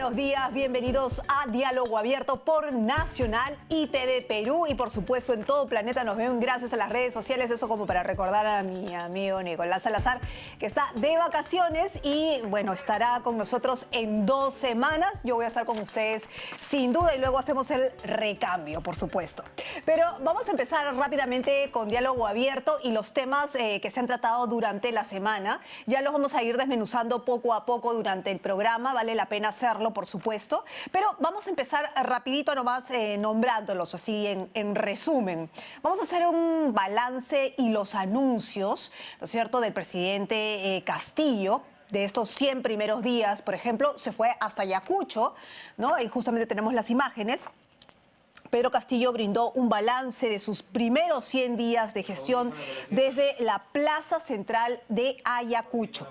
buenos días, bienvenidos a Diálogo Abierto por Nacional y TV Perú y por supuesto en todo planeta nos ven gracias a las redes sociales, eso como para recordar a mi amigo Nicolás Salazar que está de vacaciones y bueno, estará con nosotros en 2 semanas, yo voy a estar con ustedes sin duda y luego hacemos el recambio, por supuesto. Pero vamos a empezar rápidamente con Diálogo Abierto y los temas que se han tratado durante la semana, ya los vamos a ir desmenuzando poco a poco durante el programa, vale la pena hacerlo, por supuesto, pero vamos a empezar rapidito nomás nombrándolos así en resumen. Vamos a hacer un balance y los anuncios, ¿no es cierto?, del presidente Castillo. De estos 100 primeros días, por ejemplo, se fue hasta Ayacucho, ¿no? Y justamente tenemos las imágenes. Pedro Castillo brindó un balance de sus primeros 100 días de gestión desde la Plaza Central de Ayacucho.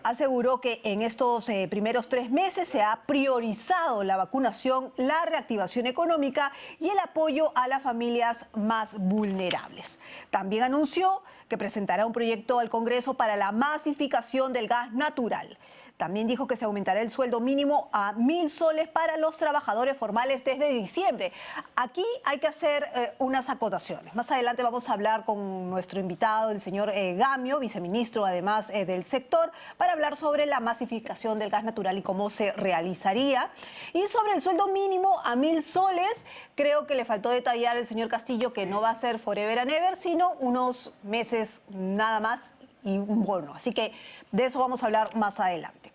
Aseguró que en estos primeros 3 meses se ha priorizado la vacunación, la reactivación económica y el apoyo a las familias más vulnerables. También anunció que presentará un proyecto al Congreso para la masificación del gas natural. También dijo que se aumentará el sueldo mínimo a 1.000 soles para los trabajadores formales desde diciembre. Aquí hay que hacer unas acotaciones. Más adelante vamos a hablar con nuestro invitado, el señor Gamio, viceministro además del sector, para hablar sobre la masificación del gas natural y cómo se realizaría. Y sobre el sueldo mínimo a 1.000 soles, creo que le faltó detallar el señor Castillo que no va a ser forever and ever, sino unos meses nada más y un bono. Así que de eso vamos a hablar más adelante.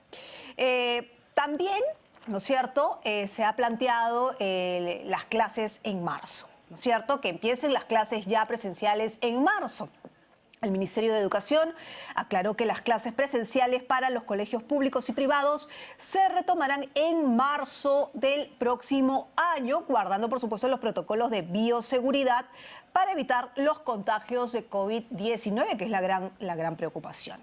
También, ¿no es cierto?, se ha planteado las clases en marzo, ¿no es cierto?, que empiecen las clases ya presenciales en marzo. El Ministerio de Educación aclaró que las clases presenciales para los colegios públicos y privados se retomarán en marzo del próximo año, guardando, por supuesto, los protocolos de bioseguridad para evitar los contagios de COVID-19, que es la gran preocupación.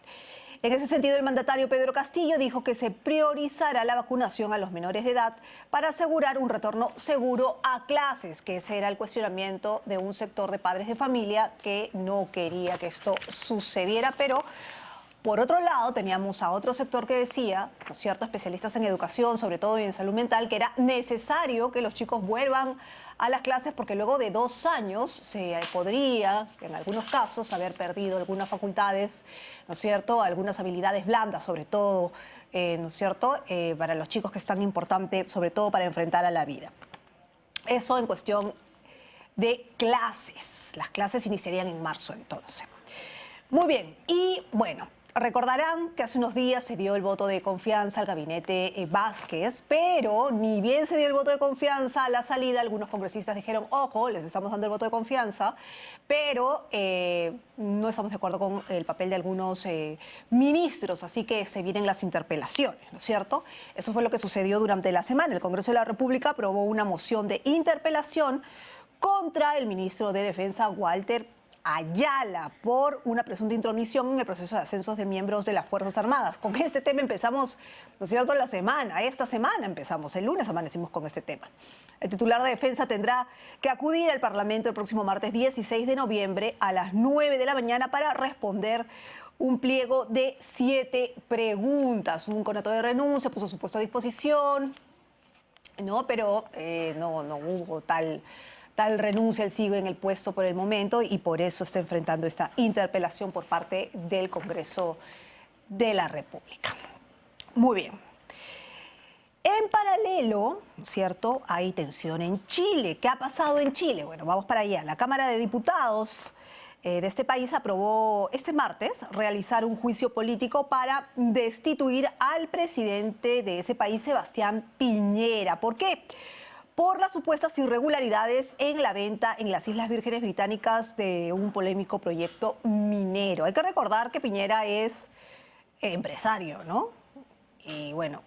En ese sentido, el mandatario Pedro Castillo dijo que se priorizará la vacunación a los menores de edad para asegurar un retorno seguro a clases, que ese era el cuestionamiento de un sector de padres de familia que no quería que esto sucediera, pero por otro lado teníamos a otro sector que decía, ¿no es cierto?, especialistas en educación, sobre todo en salud mental, que era necesario que los chicos vuelvan a las clases porque luego de 2 años se podría, en algunos casos, haber perdido algunas facultades, ¿no es cierto?, algunas habilidades blandas, sobre todo, ¿no es cierto?, para los chicos que es tan importante, sobre todo para enfrentar a la vida. Eso en cuestión de clases. Las clases iniciarían en marzo, entonces. Muy bien, y bueno, recordarán que hace unos días se dio el voto de confianza al gabinete Vázquez, pero ni bien se dio el voto de confianza a la salida, algunos congresistas dijeron, ojo, les estamos dando el voto de confianza, pero no estamos de acuerdo con el papel de algunos ministros, así que se vienen las interpelaciones, ¿no es cierto? Eso fue lo que sucedió durante la semana. El Congreso de la República aprobó una moción de interpelación contra el ministro de Defensa, Walter Ayala, por una presunta intromisión en el proceso de ascensos de miembros de las Fuerzas Armadas. Con este tema empezamos, ¿no es cierto?, esta semana empezamos, el lunes amanecimos con este tema. El titular de Defensa tendrá que acudir al Parlamento el próximo martes 16 de noviembre a las 9 de la mañana para responder un pliego de 7 preguntas. Un conato de renuncia, puso su puesto a disposición, ¿no? Pero no hubo tal renuncia, él sigue en el puesto por el momento y por eso está enfrentando esta interpelación por parte del Congreso de la República. Muy bien. En paralelo, ¿cierto?, hay tensión en Chile. ¿Qué ha pasado en Chile? Bueno, vamos para allá. La Cámara de Diputados de este país aprobó este martes realizar un juicio político para destituir al presidente de ese país, Sebastián Piñera. ¿Por qué? Por las supuestas irregularidades en la venta en las Islas Vírgenes Británicas de un polémico proyecto minero. Hay que recordar que Piñera es empresario, ¿no? Y bueno,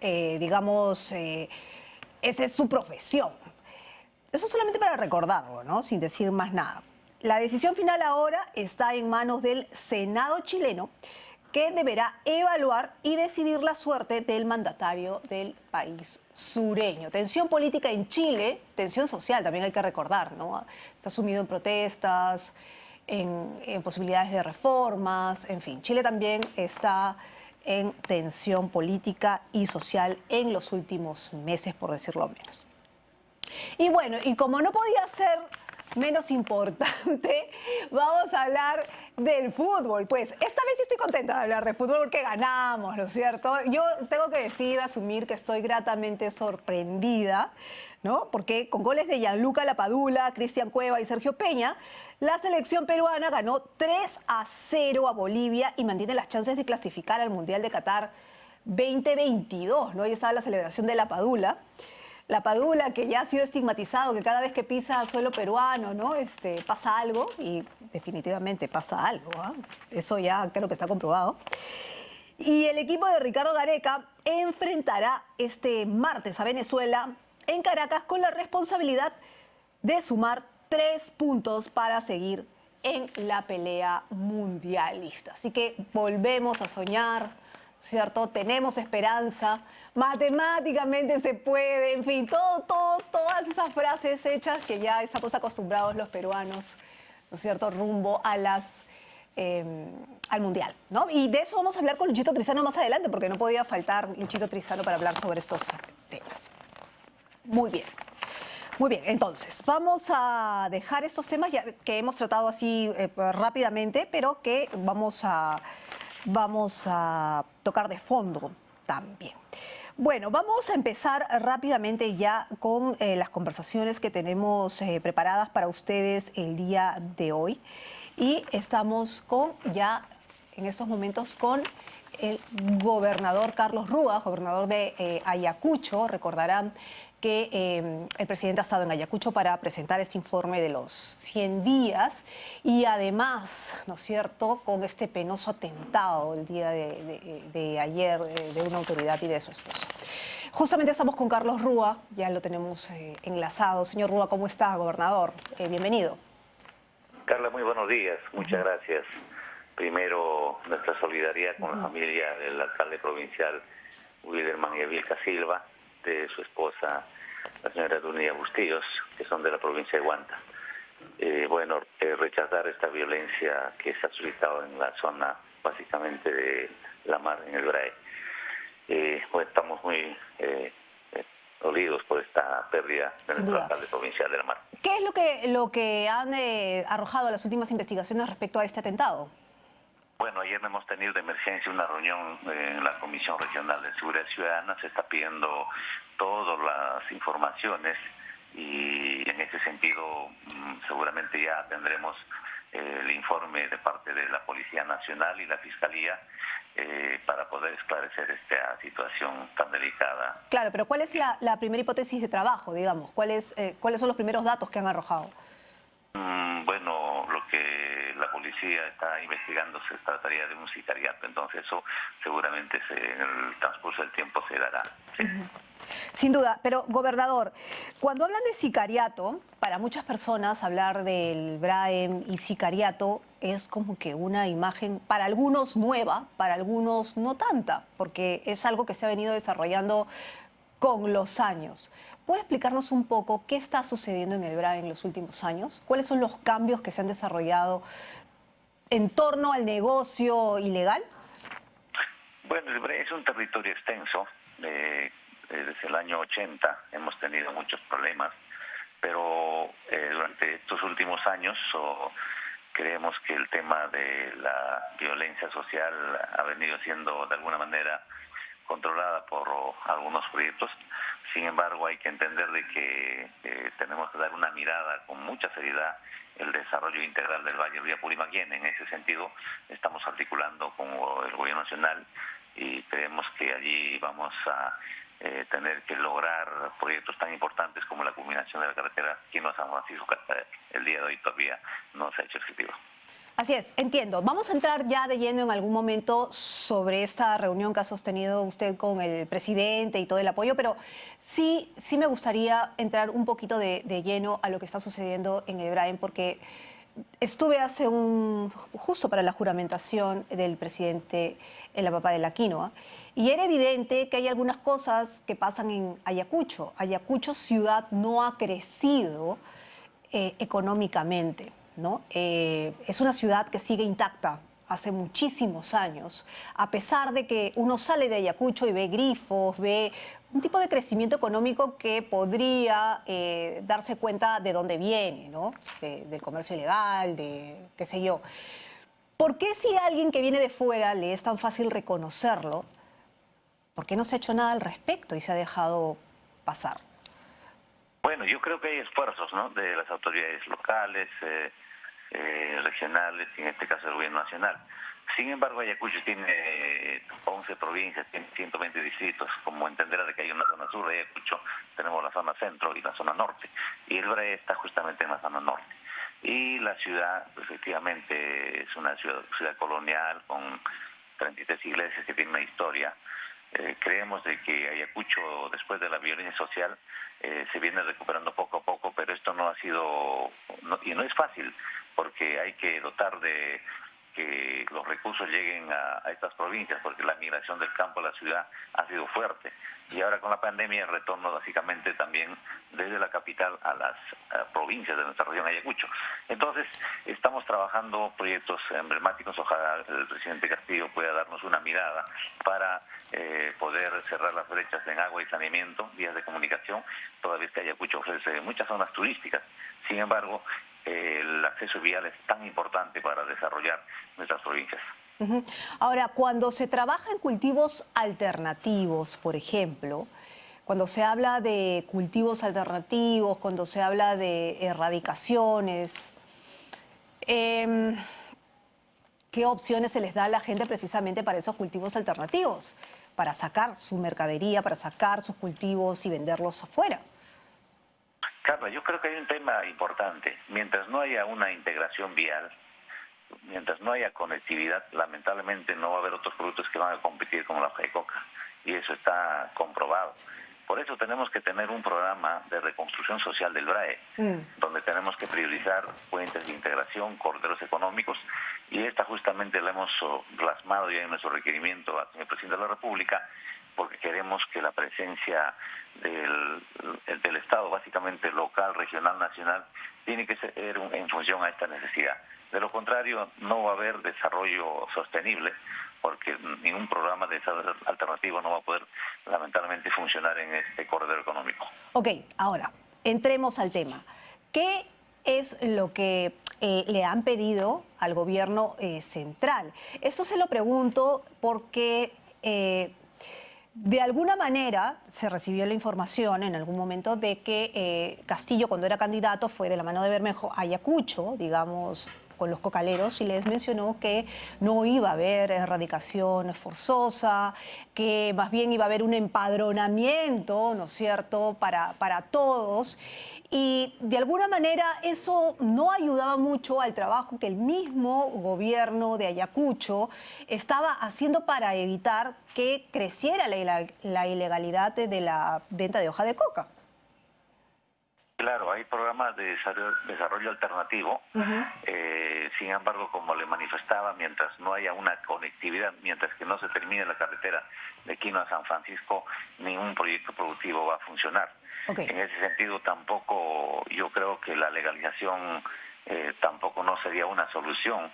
esa es su profesión. Eso solamente para recordarlo, ¿no?, sin decir más nada. La decisión final ahora está en manos del Senado chileno, que deberá evaluar y decidir la suerte del mandatario del país sureño. Tensión política en Chile, tensión social también hay que recordar, ¿no? Está sumido en protestas, en posibilidades de reformas, en fin. Chile también está en tensión política y social en los últimos meses, por decirlo menos. Y bueno, y como no podía ser menos importante, vamos a hablar del fútbol. Pues esta vez sí estoy contenta de hablar de fútbol porque ganamos, ¿no es cierto? Yo tengo que decir, asumir que estoy gratamente sorprendida, ¿no? Porque con goles de Gianluca Lapadula, Cristian Cueva y Sergio Peña, la selección peruana ganó 3-0 a Bolivia y mantiene las chances de clasificar al Mundial de Qatar 2022, ¿no? Ahí estaba la celebración de Lapadula. Lapadula, que ya ha sido estigmatizado, que cada vez que pisa suelo peruano, ¿no? Pasa algo y definitivamente pasa algo, ¿ah? Eso ya creo que está comprobado. Y el equipo de Ricardo Gareca enfrentará este martes a Venezuela en Caracas con la responsabilidad de sumar 3 puntos para seguir en la pelea mundialista. Así que volvemos a soñar, ¿cierto? Tenemos esperanza, matemáticamente se puede, en fin, todas esas frases hechas que ya estamos acostumbrados los peruanos, ¿no es cierto?, rumbo a al Mundial, ¿no? Y de eso vamos a hablar con Luchito Trizano más adelante, porque no podía faltar Luchito Trizano para hablar sobre estos temas. Muy bien. Muy bien, entonces, vamos a dejar estos temas ya que hemos tratado así rápidamente, pero que vamos a tocar de fondo también. Bueno, vamos a empezar rápidamente ya con las conversaciones que tenemos preparadas para ustedes el día de hoy. Y estamos ya en estos momentos con el gobernador Carlos Rúa, gobernador de Ayacucho. Recordarán que el presidente ha estado en Ayacucho para presentar este informe de los 100 días y además, ¿no es cierto?, con este penoso atentado el día de ayer de una autoridad y de su esposa. Justamente estamos con Carlos Rúa, ya lo tenemos enlazado. Señor Rúa, ¿cómo está, gobernador? Bienvenido. Carla, muy buenos días, muchas gracias. Primero, nuestra solidaridad con la familia del alcalde provincial Wilderman y Vilca Silva, de su esposa, la señora Dunia Bustillos, que son de la provincia de Huanta. Rechazar esta violencia que se ha suscitado en la zona, básicamente de La Mar, en el BRAE. Estamos muy dolidos por esta pérdida de nuestro alcalde provincial de La Mar. ¿Qué es lo que han arrojado las últimas investigaciones respecto a este atentado? Bueno, ayer hemos tenido de emergencia una reunión en la Comisión Regional de Seguridad Ciudadana. Se está pidiendo todas las informaciones y en ese sentido seguramente ya tendremos el informe de parte de la Policía Nacional y la Fiscalía para poder esclarecer esta situación tan delicada. Claro, pero ¿cuál es la primera hipótesis de trabajo, digamos? ¿Cuáles son los primeros datos que han arrojado? Bueno, lo que la policía está investigando se trataría de un sicariato, entonces eso seguramente en el transcurso del tiempo se dará. ¿Sí? Sin duda, pero gobernador, cuando hablan de sicariato, para muchas personas hablar del BRAEM y sicariato es como que una imagen para algunos nueva, para algunos no tanta, porque es algo que se ha venido desarrollando con los años. ¿Puede explicarnos un poco qué está sucediendo en el BRAE en los últimos años? ¿Cuáles son los cambios que se han desarrollado en torno al negocio ilegal? Bueno, el BRAE es un territorio extenso. Desde el año 80 hemos tenido muchos problemas, pero durante estos últimos años creemos que el tema de la violencia social ha venido siendo de alguna manera controlada por algunos proyectos. Sin embargo, hay que entender de que tenemos que dar una mirada con mucha seriedad el desarrollo integral del Valle Río Apurimaquén. En ese sentido, estamos articulando con el Gobierno Nacional y creemos que allí vamos a tener que lograr proyectos tan importantes como la culminación de la carretera Quino-San Francisco, que hasta el día de hoy todavía no se ha hecho efectivo. Así es, entiendo. Vamos a entrar ya de lleno en algún momento sobre esta reunión que ha sostenido usted con el presidente y todo el apoyo, pero sí me gustaría entrar un poquito de lleno a lo que está sucediendo en el BRAEM, porque estuve justo para la juramentación del presidente en la Papa de la Quinoa, y era evidente que hay algunas cosas que pasan en Ayacucho. Ayacucho ciudad no ha crecido económicamente, ¿no? Es una ciudad que sigue intacta hace muchísimos años, a pesar de que uno sale de Ayacucho y ve grifos, ve un tipo de crecimiento económico que podría darse cuenta de dónde viene, ¿no? Del comercio ilegal, de qué sé yo. ¿Por qué si a alguien que viene de fuera le es tan fácil reconocerlo, por qué no se ha hecho nada al respecto y se ha dejado pasar? Bueno, yo creo que hay esfuerzos, ¿no?, de las autoridades locales, regionales y en este caso el gobierno nacional. Sin embargo, Ayacucho tiene 11 provincias, tiene 120 distritos. Como entenderá de que hay una zona sur de Ayacucho, tenemos la zona centro y la zona norte. Y el BRAE está justamente en la zona norte. Y la ciudad, efectivamente, es una ciudad colonial con 33 iglesias que tiene una historia. Creemos de que Ayacucho, después de la violencia social, se viene recuperando poco a poco, pero esto no ha sido, y no es fácil, porque hay que dotar de que los recursos lleguen a estas provincias, porque la migración del campo a la ciudad ha sido fuerte. Y ahora con la pandemia el retorno básicamente también desde la capital a las provincias de nuestra región Ayacucho. Entonces estamos trabajando proyectos emblemáticos. Ojalá el presidente Castillo pueda darnos una mirada para poder cerrar las brechas en agua y saneamiento, vías de comunicación, toda vez que Ayacucho ofrece muchas zonas turísticas. Sin embargo, el acceso vial es tan importante para desarrollar nuestras provincias. Ahora, cuando se trabaja en cultivos alternativos, por ejemplo, cuando se habla de cultivos alternativos, cuando se habla de erradicaciones, ¿qué opciones se les da a la gente precisamente para esos cultivos alternativos? Para sacar su mercadería, para sacar sus cultivos y venderlos afuera. Carla, yo creo que hay un tema importante. Mientras no haya una integración vial, mientras no haya conectividad, lamentablemente no va a haber otros productos que van a competir con la hoja de coca. Y eso está comprobado. Por eso tenemos que tener un programa de reconstrucción social del BRAE, donde tenemos que priorizar puentes de integración, corredores económicos, y esta justamente la hemos plasmado ya en nuestro requerimiento al señor presidente de la República, porque queremos que la presencia del Estado, básicamente local, regional, nacional, tiene que ser en función a esta necesidad. De lo contrario, no va a haber desarrollo sostenible, porque ningún programa de desarrollo alternativo no va a poder, lamentablemente, funcionar en este corredor económico. Ok, ahora, entremos al tema. ¿Qué es lo que le han pedido al gobierno central? Eso se lo pregunto porque de alguna manera se recibió la información en algún momento de que Castillo, cuando era candidato, fue de la mano de Bermejo a Ayacucho, digamos, con los cocaleros, y les mencionó que no iba a haber erradicación forzosa, que más bien iba a haber un empadronamiento, ¿no es cierto?, para todos. Y de alguna manera eso no ayudaba mucho al trabajo que el mismo gobierno de Ayacucho estaba haciendo para evitar que creciera la ilegalidad de la venta de hoja de coca. Claro, hay programas de desarrollo alternativo. Sin embargo, como le manifestaba, mientras no haya una conectividad, mientras que no se termine la carretera de Quino a San Francisco, ningún proyecto productivo va a funcionar. En ese sentido, tampoco yo creo que la legalización tampoco no sería una solución,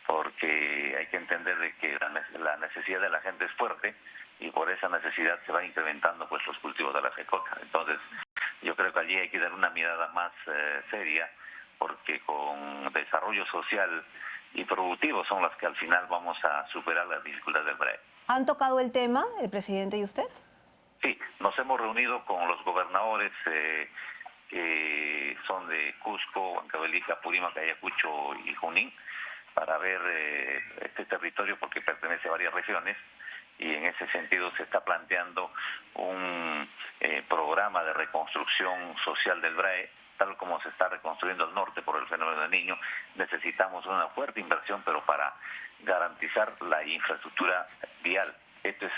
porque hay que entender de que la necesidad de la gente es fuerte y por esa necesidad se van incrementando pues los cultivos de la coca. Entonces, yo creo que allí hay que dar una mirada más seria, porque con desarrollo social y productivo son las que al final vamos a superar las dificultades del BRAE. ¿Han tocado el tema, el presidente y usted? Sí, nos hemos reunido con los gobernadores que son de Cusco, Huancavelica, Purímac, Ayacucho y Junín, para ver este territorio, porque pertenece a varias regiones, y en ese sentido se está planteando un programa de reconstrucción social del BRAE, tal como se está reconstruyendo el norte por el fenómeno del Niño. Necesitamos una fuerte inversión, pero para garantizar la infraestructura vial. Esto es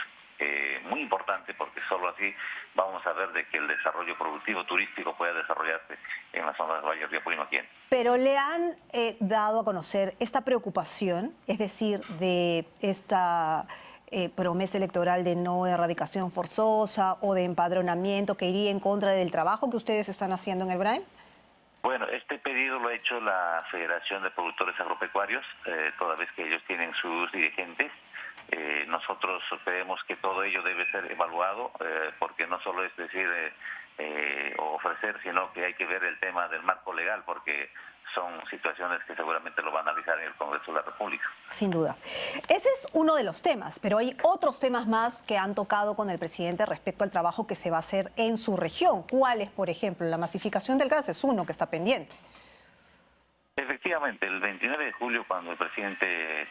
muy importante, porque solo así vamos a ver de que el desarrollo productivo turístico pueda desarrollarse en la zona del Valle del Río Purimaquien. Pero le han dado a conocer esta preocupación, es decir, de esta promesa electoral de no erradicación forzosa o de empadronamiento que iría en contra del trabajo que ustedes están haciendo en el BRAE. Bueno, este pedido lo ha hecho la Federación de Productores Agropecuarios, toda vez que ellos tienen sus dirigentes. Nosotros creemos que todo ello debe ser evaluado, porque no solo es decir o ofrecer, sino que hay que ver el tema del marco legal, porque son situaciones que seguramente lo va a analizar en el Congreso de la República. Sin duda. Ese es uno de los temas, pero hay otros temas más que han tocado con el presidente respecto al trabajo que se va a hacer en su región. ¿Cuáles, por ejemplo? La masificación del gas es uno que está pendiente. Efectivamente, el 29 de julio, cuando el presidente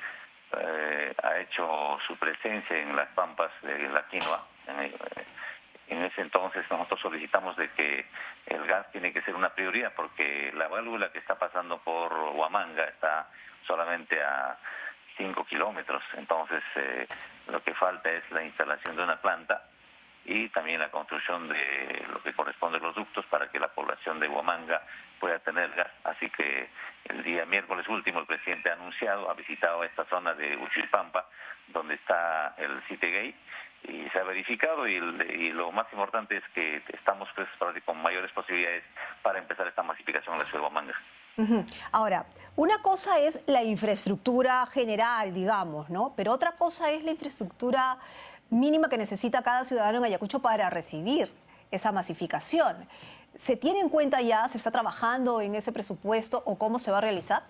ha hecho su presencia en las pampas de la quinoa, en ese entonces nosotros solicitamos de que el gas tiene que ser una prioridad, porque la válvula que está pasando por Huamanga está solamente a 5 kilómetros. Entonces lo que falta es la instalación de una planta y también la construcción de lo que corresponde a los ductos para que la población de Huamanga pueda tener gas. Así que el día miércoles último el presidente ha visitado esta zona de Uchilpampa, donde está el Citegate, y se ha verificado, y lo más importante es que estamos con mayores posibilidades para empezar esta masificación en la ciudad de Huamanga. Ahora, una cosa es la infraestructura general, digamos, ¿no? Pero otra cosa es la infraestructura mínima que necesita cada ciudadano en Ayacucho para recibir esa masificación. ¿Se tiene en cuenta ya, se está trabajando en ese presupuesto o cómo se va a realizar?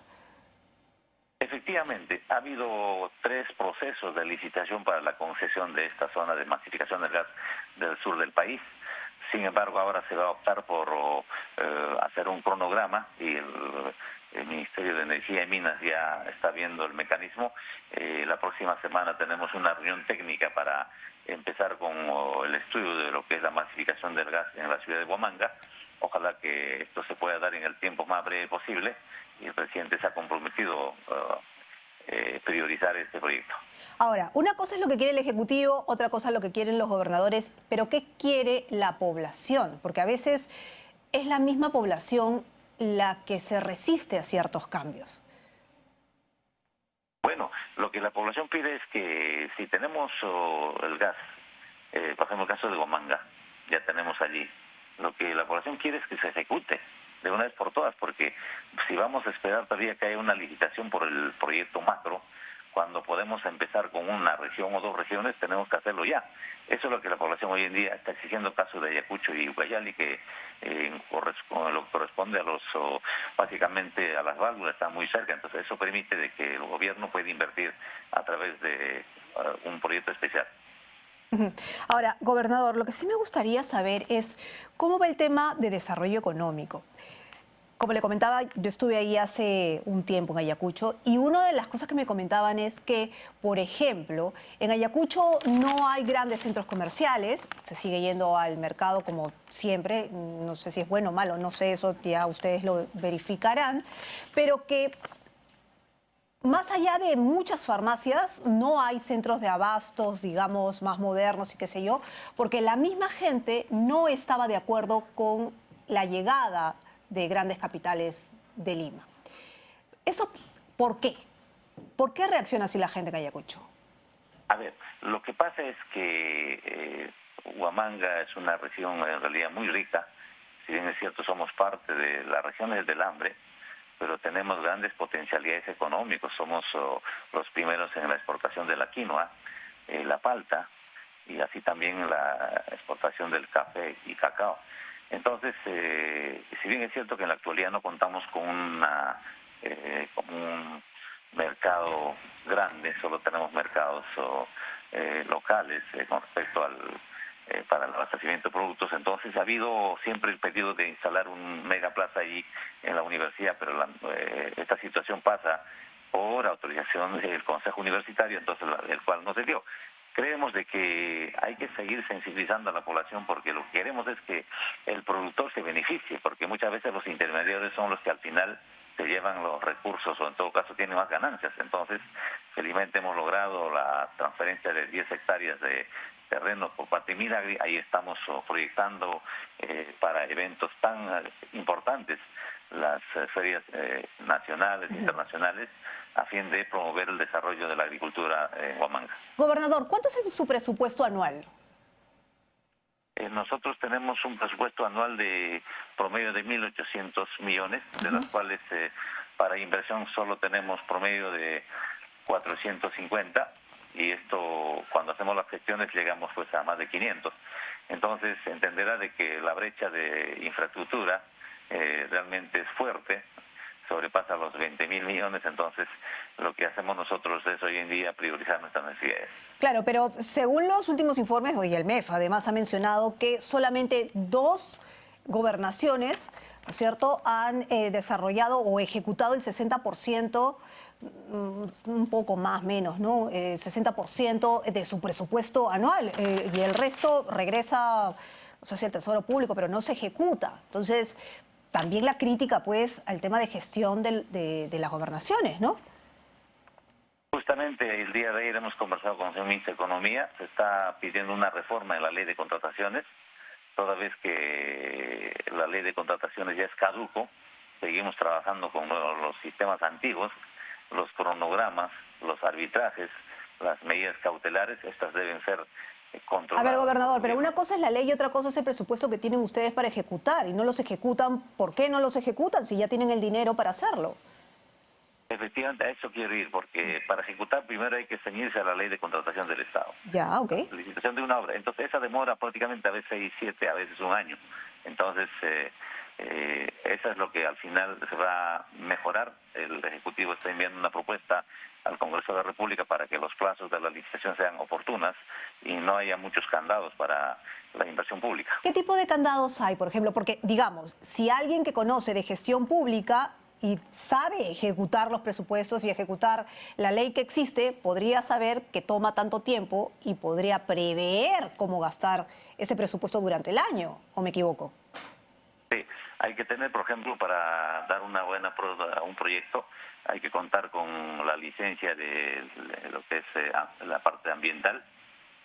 Efectivamente, ha habido 3 procesos de licitación para la concesión de esta zona de masificación del gas del sur del país. Sin embargo, ahora se va a optar por hacer un cronograma, y el Ministerio de Energía y Minas ya está viendo el mecanismo. La próxima semana tenemos una reunión técnica para empezar con el estudio de lo que es la masificación del gas en la ciudad de Huamanga. Ojalá que esto se pueda dar en el tiempo más breve posible, y el presidente se ha comprometido a priorizar este proyecto. Ahora, una cosa es lo que quiere el Ejecutivo, otra cosa es lo que quieren los gobernadores, pero ¿qué quiere la población? Porque a veces es la misma población la que se resiste a ciertos cambios. Bueno, lo que la población pide es que si tenemos el gas, por ejemplo el caso de Huamanga, ya tenemos allí, lo que la población quiere es que se ejecute de una vez por todas, porque si vamos a esperar todavía que haya una licitación por el proyecto macro, cuando podemos empezar con una región o 2 regiones, tenemos que hacerlo ya. Eso es lo que la población hoy en día está exigiendo, caso de Ayacucho y Ucayali, que lo que corresponde a básicamente a las válvulas, está muy cerca. Entonces eso permite de que el gobierno pueda invertir a través de un proyecto especial. Ahora, gobernador, lo que sí me gustaría saber es cómo va el tema de desarrollo económico. Como le comentaba, yo estuve ahí hace un tiempo en Ayacucho, y una de las cosas que me comentaban es que, por ejemplo, en Ayacucho no hay grandes centros comerciales, se sigue yendo al mercado como siempre, no sé si es bueno o malo, no sé, eso ya ustedes lo verificarán, pero que más allá de muchas farmacias, no hay centros de abastos, digamos, más modernos y qué sé yo, porque la misma gente no estaba de acuerdo con la llegada de grandes capitales de Lima. ¿Eso por qué? ¿Por qué reacciona así la gente en Ayacucho? A ver, lo que pasa es que Huamanga es una región en realidad muy rica. Si bien es cierto, somos parte de las regiones del hambre, pero tenemos grandes potencialidades económicas. Somos los primeros en la exportación de la quinoa, la palta, y así también la exportación del café y cacao. Entonces, si bien es cierto que en la actualidad no contamos con un mercado grande, solo tenemos mercados locales con respecto para el abastecimiento de productos. Entonces ha habido siempre el pedido de instalar un megaplaza allí en la universidad, pero esta situación pasa por autorización del Consejo Universitario, entonces el cual no se dio. Creemos de que hay que seguir sensibilizando a la población, porque lo que queremos es que el productor se beneficie, porque muchas veces los intermediarios son los que al final se llevan los recursos, o en todo caso tienen más ganancias. Entonces, felizmente hemos logrado la transferencia de 10 hectáreas de terreno por parte de Minagri. Ahí estamos proyectando para eventos tan importantes las ferias nacionales e internacionales, a fin de promover el desarrollo de la agricultura en Huamanga. Gobernador, ¿cuánto es su presupuesto anual? Nosotros tenemos un presupuesto anual de promedio de 1.800 millones, de los cuales para inversión solo tenemos promedio de 450, y esto cuando hacemos las gestiones llegamos pues a más de 500. Entonces entenderá de que la brecha de infraestructura realmente es fuerte, sobrepasa los 20.000 millones, entonces lo que hacemos nosotros es hoy en día priorizar nuestras necesidades. Claro, pero según los últimos informes, hoy el MEF además ha mencionado que solamente 2 gobernaciones, ¿no es cierto?, han desarrollado o ejecutado el 60%, un poco más, menos, ¿no? 60% de su presupuesto anual, y el resto regresa, no sé si al Tesoro Público, pero no se ejecuta. Entonces, también la crítica, pues, al tema de gestión de las gobernaciones, ¿no? Justamente el día de ayer hemos conversado con el señor ministro de Economía, se está pidiendo una reforma en la ley de contrataciones, toda vez que la ley de contrataciones ya es caduco, seguimos trabajando con los sistemas antiguos, los cronogramas, los arbitrajes, las medidas cautelares, estas deben ser controladas. A ver, gobernador, pero una cosa es la ley y otra cosa es el presupuesto que tienen ustedes para ejecutar, y no los ejecutan. ¿Por qué no los ejecutan si ya tienen el dinero para hacerlo? Efectivamente, a eso quiero ir, porque para ejecutar primero hay que ceñirse a la ley de contratación del Estado. Ya, ok. La licitación de una obra. Entonces esa demora prácticamente a veces 6, 7, a veces un año. Entonces eso es lo que al final se va a mejorar. El Ejecutivo está enviando una propuesta al Congreso de la República para que los plazos de la licitación sean oportunas y no haya muchos candados para la inversión pública. ¿Qué tipo de candados hay, por ejemplo? Porque, digamos, si alguien que conoce de gestión pública y sabe ejecutar los presupuestos y ejecutar la ley que existe, podría saber que toma tanto tiempo y podría prever cómo gastar ese presupuesto durante el año, ¿o me equivoco? Sí, hay que tener, por ejemplo, para dar una buena a un proyecto, hay que contar con la licencia de lo que es la parte ambiental.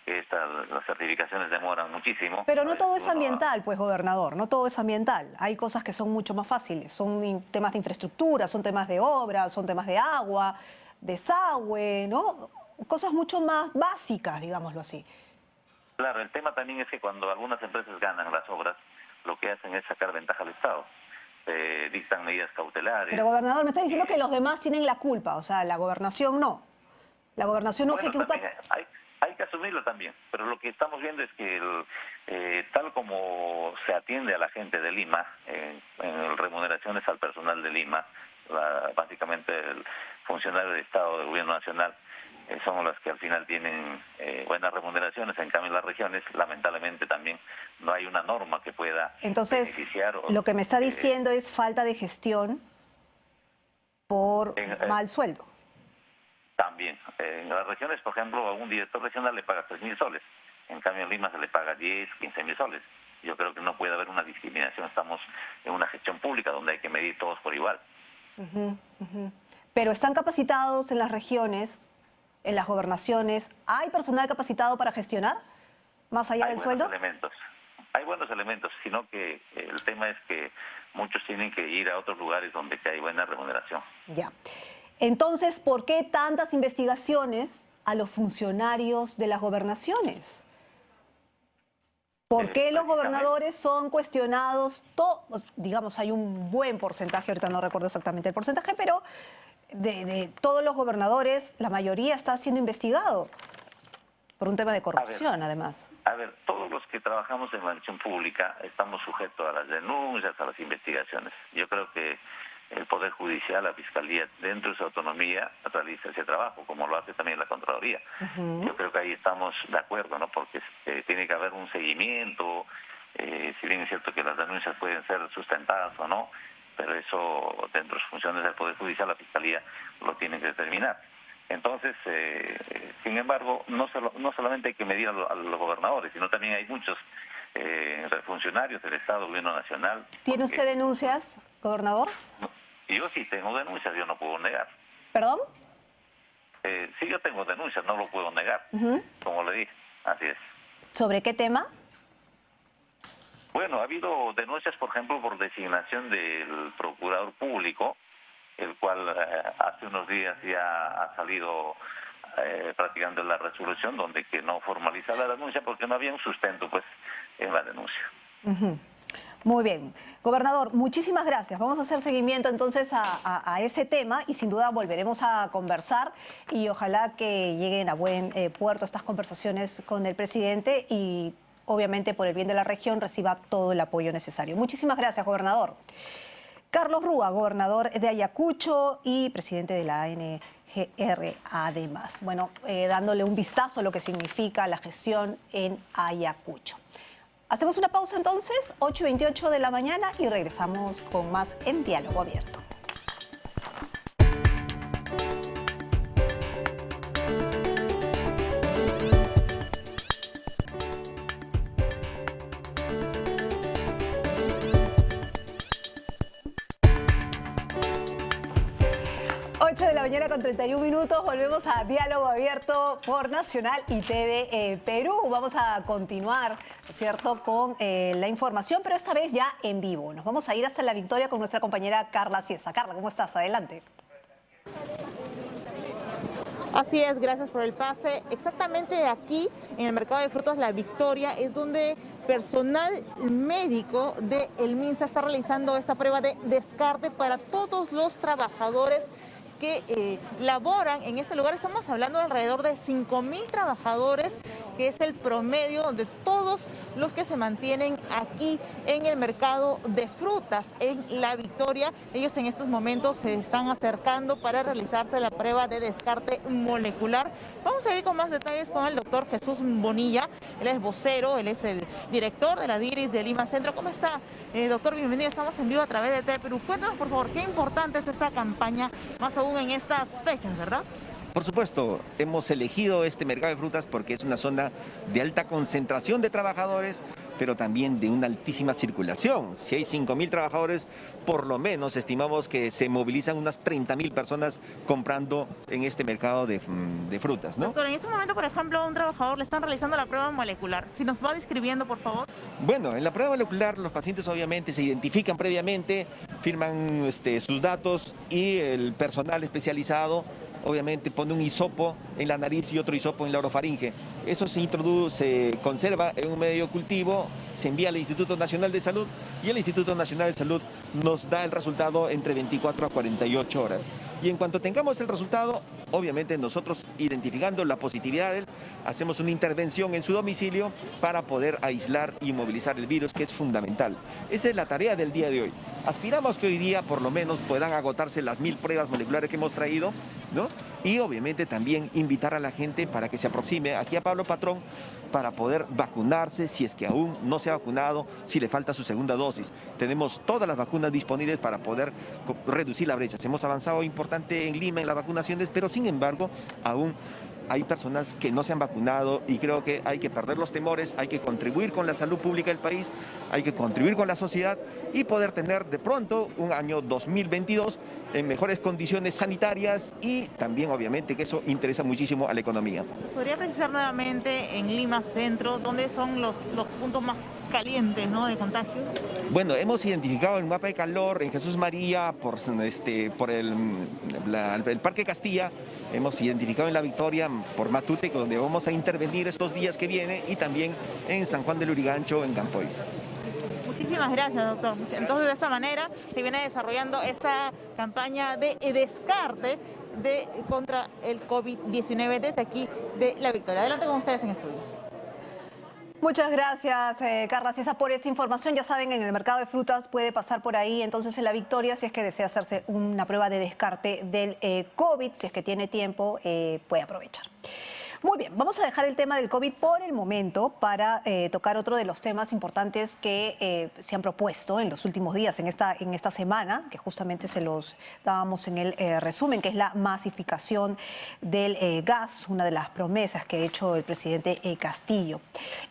Las certificaciones demoran muchísimo. Pero no todo es ambiental, pues, gobernador, no todo es ambiental. Hay cosas que son mucho más fáciles, son temas de infraestructura, son temas de obras, son temas de agua, desagüe, ¿no? Cosas mucho más básicas, digámoslo así. Claro, el tema también es que cuando algunas empresas ganan las obras, lo que hacen es sacar ventaja al Estado. Dictan medidas cautelares. Pero, gobernador, me está diciendo que los demás tienen la culpa, o sea, la gobernación no. La gobernación no ejecuta... Hay que asumirlo también, pero lo que estamos viendo es que tal como se atiende a la gente de Lima, en remuneraciones al personal de Lima, básicamente el funcionario de Estado del Gobierno Nacional, son las que al final tienen buenas remuneraciones. En cambio, en las regiones, lamentablemente también no hay una norma que pueda beneficiar. Entonces, lo que me está diciendo es falta de gestión por mal sueldo. También. En las regiones, por ejemplo, a un director regional le paga 3.000 soles. En cambio, en Lima se le paga 10, 15.000 soles. Yo creo que no puede haber una discriminación. Estamos en una gestión pública donde hay que medir todos por igual. Pero ¿están capacitados en las regiones, en las gobernaciones? ¿Hay personal capacitado para gestionar, más allá del sueldo? Hay buenos elementos, sino que el tema es que muchos tienen que ir a otros lugares donde hay buena remuneración. Ya. Entonces, ¿por qué tantas investigaciones a los funcionarios de las gobernaciones? ¿Por qué los gobernadores son cuestionados? Digamos, hay un buen porcentaje, ahorita no recuerdo exactamente el porcentaje, pero de todos los gobernadores, la mayoría está siendo investigado por un tema de corrupción, además. A ver, todos los que trabajamos en la gestión pública estamos sujetos a las denuncias, a las investigaciones. Yo creo que el Poder Judicial, la Fiscalía, dentro de su autonomía, realiza ese trabajo, como lo hace también la Contraloría. Yo creo que ahí estamos de acuerdo, ¿no? Porque tiene que haber un seguimiento, si bien es cierto que las denuncias pueden ser sustentadas o no, pero eso dentro de sus funciones del Poder Judicial, la Fiscalía lo tiene que determinar. Entonces, sin embargo, no solamente hay que medir a los gobernadores, sino también hay muchos funcionarios del Estado, Gobierno Nacional. ¿Tiene usted denuncias, gobernador? Yo sí tengo denuncias, yo no puedo negar. ¿Perdón? Sí, yo tengo denuncias, no lo puedo negar, como le dije, así es. ¿Sobre qué tema? Bueno, ha habido denuncias, por ejemplo, por designación del procurador público, el cual hace unos días ya ha salido practicando la resolución donde que no formaliza la denuncia porque no había un sustento pues en la denuncia. Ujú. Muy bien. Gobernador, muchísimas gracias. Vamos a hacer seguimiento entonces a ese tema y sin duda volveremos a conversar y ojalá que lleguen a buen puerto estas conversaciones con el presidente y obviamente por el bien de la región reciba todo el apoyo necesario. Muchísimas gracias, gobernador. Carlos Rúa, gobernador de Ayacucho y presidente de la ANGR además. Bueno, dándole un vistazo a lo que significa la gestión en Ayacucho. Hacemos una pausa entonces, 8:28 de la mañana y regresamos con más en Diálogo Abierto. De la mañana con 31 minutos, volvemos a Diálogo Abierto por Nacional y TV Perú. Vamos a continuar, ¿no es cierto?, con la información, pero esta vez ya en vivo. Nos vamos a ir hasta La Victoria con nuestra compañera Carla Ciesa. Carla, ¿cómo estás? Adelante. Así es, gracias por el pase. Exactamente aquí, en el mercado de frutas La Victoria, es donde personal médico del MINSA está realizando esta prueba de descarte para todos los trabajadores que laboran en este lugar. Estamos hablando de alrededor de 5.000 trabajadores, que es el promedio de todos los que se mantienen aquí en el mercado de frutas en La Victoria. Ellos en estos momentos se están acercando para realizarse la prueba de descarte molecular. Vamos a ir con más detalles con el doctor Jesús Bonilla. Él es vocero, él es el director de la DIRIS de Lima Centro. ¿Cómo está, doctor? Bienvenido, estamos en vivo a través de TV Perú. Cuéntanos, por favor, qué importante es esta campaña, más aún en estas fechas, ¿verdad? Por supuesto, hemos elegido este mercado de frutas porque es una zona de alta concentración de trabajadores, pero también de una altísima circulación. Si hay 5.000 trabajadores, por lo menos estimamos que se movilizan unas 30.000 personas comprando en este mercado de frutas, ¿no? Doctor, en este momento, por ejemplo, a un trabajador le están realizando la prueba molecular. Si nos va describiendo, por favor. Bueno, en la prueba molecular los pacientes obviamente se identifican previamente, firman sus datos y el personal especializado obviamente pone un hisopo en la nariz y otro hisopo en la orofaringe. Eso se introduce, se conserva en un medio cultivo, se envía al Instituto Nacional de Salud y el Instituto Nacional de Salud nos da el resultado entre 24 a 48 horas. Y en cuanto tengamos el resultado, obviamente nosotros identificando la positividad de él, hacemos una intervención en su domicilio para poder aislar y movilizar el virus, que es fundamental. Esa es la tarea del día de hoy. Aspiramos que hoy día por lo menos puedan agotarse las 1.000 pruebas moleculares que hemos traído, ¿no? Y obviamente también invitar a la gente para que se aproxime aquí a Pablo Patrón para poder vacunarse si es que aún no se ha vacunado, si le falta su segunda dosis. Tenemos todas las vacunas disponibles para poder reducir la brecha. Hemos avanzado importante en Lima en las vacunaciones, pero sin embargo aún hay personas que no se han vacunado y creo que hay que perder los temores, hay que contribuir con la salud pública del país, hay que contribuir con la sociedad y poder tener de pronto un año 2022 en mejores condiciones sanitarias y también obviamente que eso interesa muchísimo a la economía. ¿Podría precisar nuevamente en Lima Centro dónde son los puntos más calientes, ¿no?, de contagio? Bueno, hemos identificado el mapa de calor en Jesús María, por el Parque Castilla, hemos identificado en La Victoria por Matute, donde vamos a intervenir estos días que vienen, y también en San Juan del Lurigancho, en Campoy. Muchísimas gracias, doctor. Entonces, de esta manera se viene desarrollando esta campaña de descarte contra el COVID-19 desde aquí de La Victoria. Adelante con ustedes en estudios. Muchas gracias, Carla Ciesa, por esta información. Ya saben, en el mercado de frutas puede pasar por ahí, entonces en La Victoria, si es que desea hacerse una prueba de descarte del COVID, si es que tiene tiempo, puede aprovechar. Muy bien, vamos a dejar el tema del COVID por el momento para tocar otro de los temas importantes que se han propuesto en los últimos días, en esta semana, que justamente se los dábamos en el resumen, que es la masificación del gas, una de las promesas que ha hecho el presidente Castillo.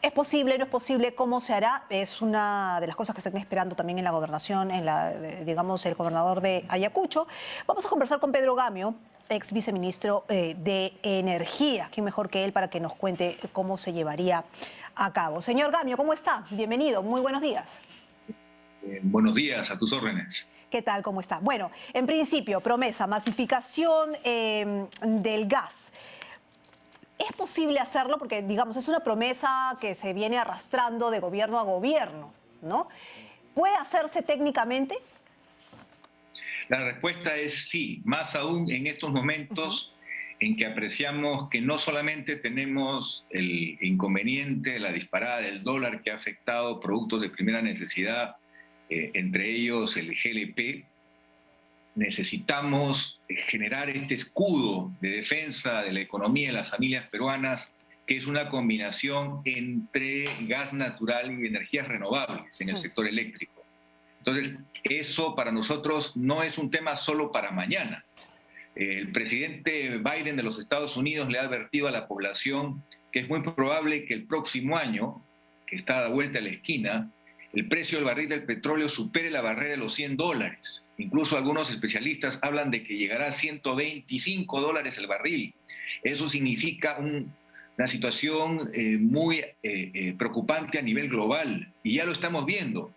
¿Es posible? ¿No es posible? ¿Cómo se hará? Es una de las cosas que se están esperando también en la gobernación, digamos, el gobernador de Ayacucho. Vamos a conversar con Pedro Gamio, ex viceministro de Energía. ¿Quién mejor que él para que nos cuente cómo se llevaría a cabo? Señor Gamio, ¿cómo está? Bienvenido, muy buenos días. Buenos días, a tus órdenes. ¿Qué tal? ¿Cómo está? Bueno, en principio, promesa, masificación del gas. ¿Es posible hacerlo? Porque, digamos, es una promesa que se viene arrastrando de gobierno a gobierno, ¿no? ¿Puede hacerse técnicamente? La respuesta es sí, más aún en estos momentos en que apreciamos que no solamente tenemos el inconveniente, la disparada del dólar que ha afectado productos de primera necesidad, entre ellos el GLP, necesitamos generar este escudo de defensa de la economía de las familias peruanas, que es una combinación entre gas natural y energías renovables en el sector eléctrico. Entonces, eso para nosotros no es un tema solo para mañana. El presidente Biden de los Estados Unidos le ha advertido a la población que es muy probable que el próximo año, que está a la vuelta de la esquina, el precio del barril del petróleo supere la barrera de los $100. Incluso algunos especialistas hablan de que llegará a $125 el barril. Eso significa una situación muy preocupante a nivel global, y ya lo estamos viendo.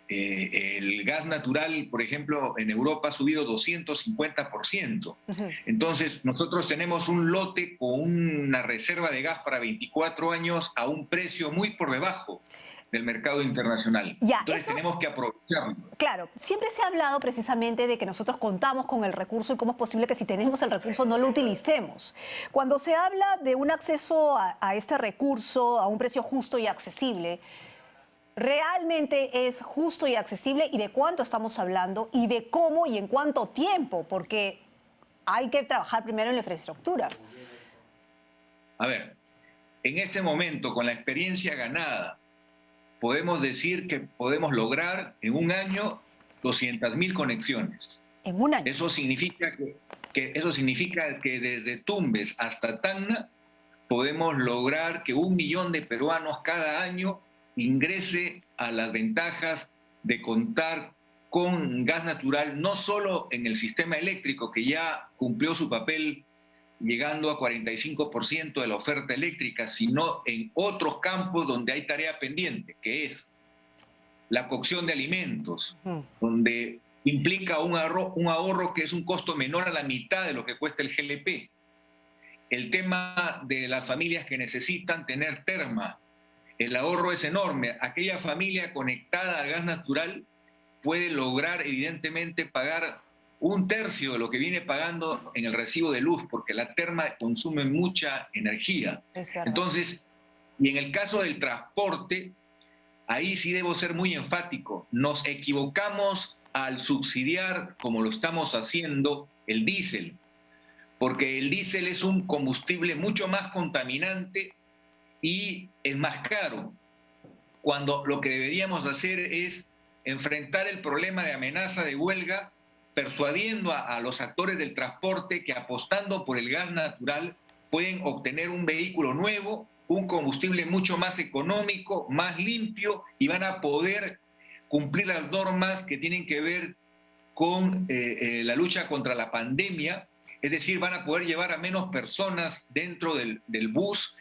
El gas natural, por ejemplo, en Europa ha subido 250%. Entonces, nosotros tenemos un lote con una reserva de gas para 24 años a un precio muy por debajo del mercado internacional. Entonces tenemos que aprovecharlo. Claro, siempre se ha hablado precisamente de que nosotros contamos con el recurso y cómo es posible que si tenemos el recurso no lo utilicemos. Cuando se habla de un acceso a este recurso a un precio justo y accesible, ¿realmente es justo y accesible? ¿Y de cuánto estamos hablando? ¿Y de cómo y en cuánto tiempo? Porque hay que trabajar primero en la infraestructura. A ver, en este momento, con la experiencia ganada, podemos decir que podemos lograr en un año 200.000 conexiones. ¿En un año? Eso significa que desde Tumbes hasta Tacna podemos lograr que 1 millón de peruanos cada año ingrese a las ventajas de contar con gas natural, no solo en el sistema eléctrico, que ya cumplió su papel llegando a 45% de la oferta eléctrica, sino en otros campos donde hay tarea pendiente, que es la cocción de alimentos, donde implica un ahorro que es un costo menor a la mitad de lo que cuesta el GLP. El tema de las familias que necesitan tener terma, el ahorro es enorme. Aquella familia conectada al gas natural puede lograr, evidentemente, pagar 1/3 de lo que viene pagando en el recibo de luz, porque la terma consume mucha energía. Entonces, y en el caso del transporte, ahí sí debo ser muy enfático. Nos equivocamos al subsidiar, como lo estamos haciendo, el diésel, porque el diésel es un combustible mucho más contaminante y es más caro, cuando lo que deberíamos hacer es enfrentar el problema de amenaza de huelga, persuadiendo a los actores del transporte que apostando por el gas natural pueden obtener un vehículo nuevo, un combustible mucho más económico, más limpio, y van a poder cumplir las normas que tienen que ver con la lucha contra la pandemia. Es decir, van a poder llevar a menos personas dentro del bus,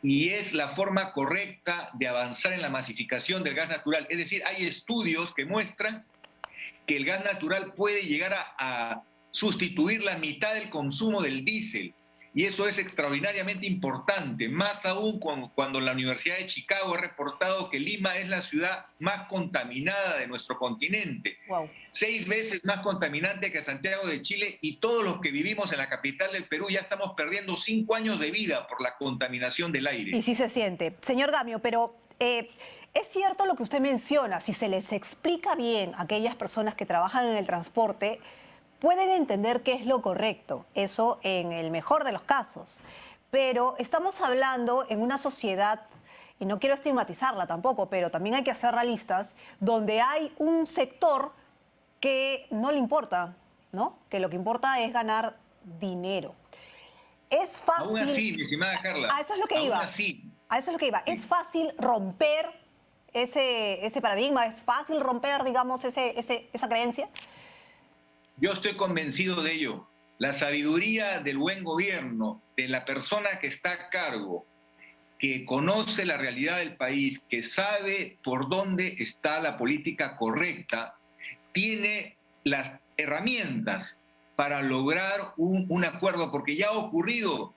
y es la forma correcta de avanzar en la masificación del gas natural. Es decir, hay estudios que muestran que el gas natural puede llegar a sustituir la mitad del consumo del diésel. Y eso es extraordinariamente importante, más aún cuando la Universidad de Chicago ha reportado que Lima es la ciudad más contaminada de nuestro continente. 6 veces más contaminante que Santiago de Chile, y todos los que vivimos en la capital del Perú ya estamos perdiendo 5 años de vida por la contaminación del aire. Y sí se siente. Señor Gamio, pero es cierto lo que usted menciona. Si se les explica bien a aquellas personas que trabajan en el transporte, pueden entender qué es lo correcto, eso en el mejor de los casos. Pero estamos hablando en una sociedad, y no quiero estigmatizarla tampoco, pero también hay que ser realistas, donde hay un sector que no le importa, ¿no? Que lo que importa es ganar dinero. Es fácil... Aún así, mi estimada Carla. A eso es lo que iba. Así. A eso es lo que iba. Es fácil romper ese paradigma, es fácil romper, digamos, esa creencia. Yo estoy convencido de ello. La sabiduría del buen gobierno, de la persona que está a cargo, que conoce la realidad del país, que sabe por dónde está la política correcta, tiene las herramientas para lograr un acuerdo, porque ya ha ocurrido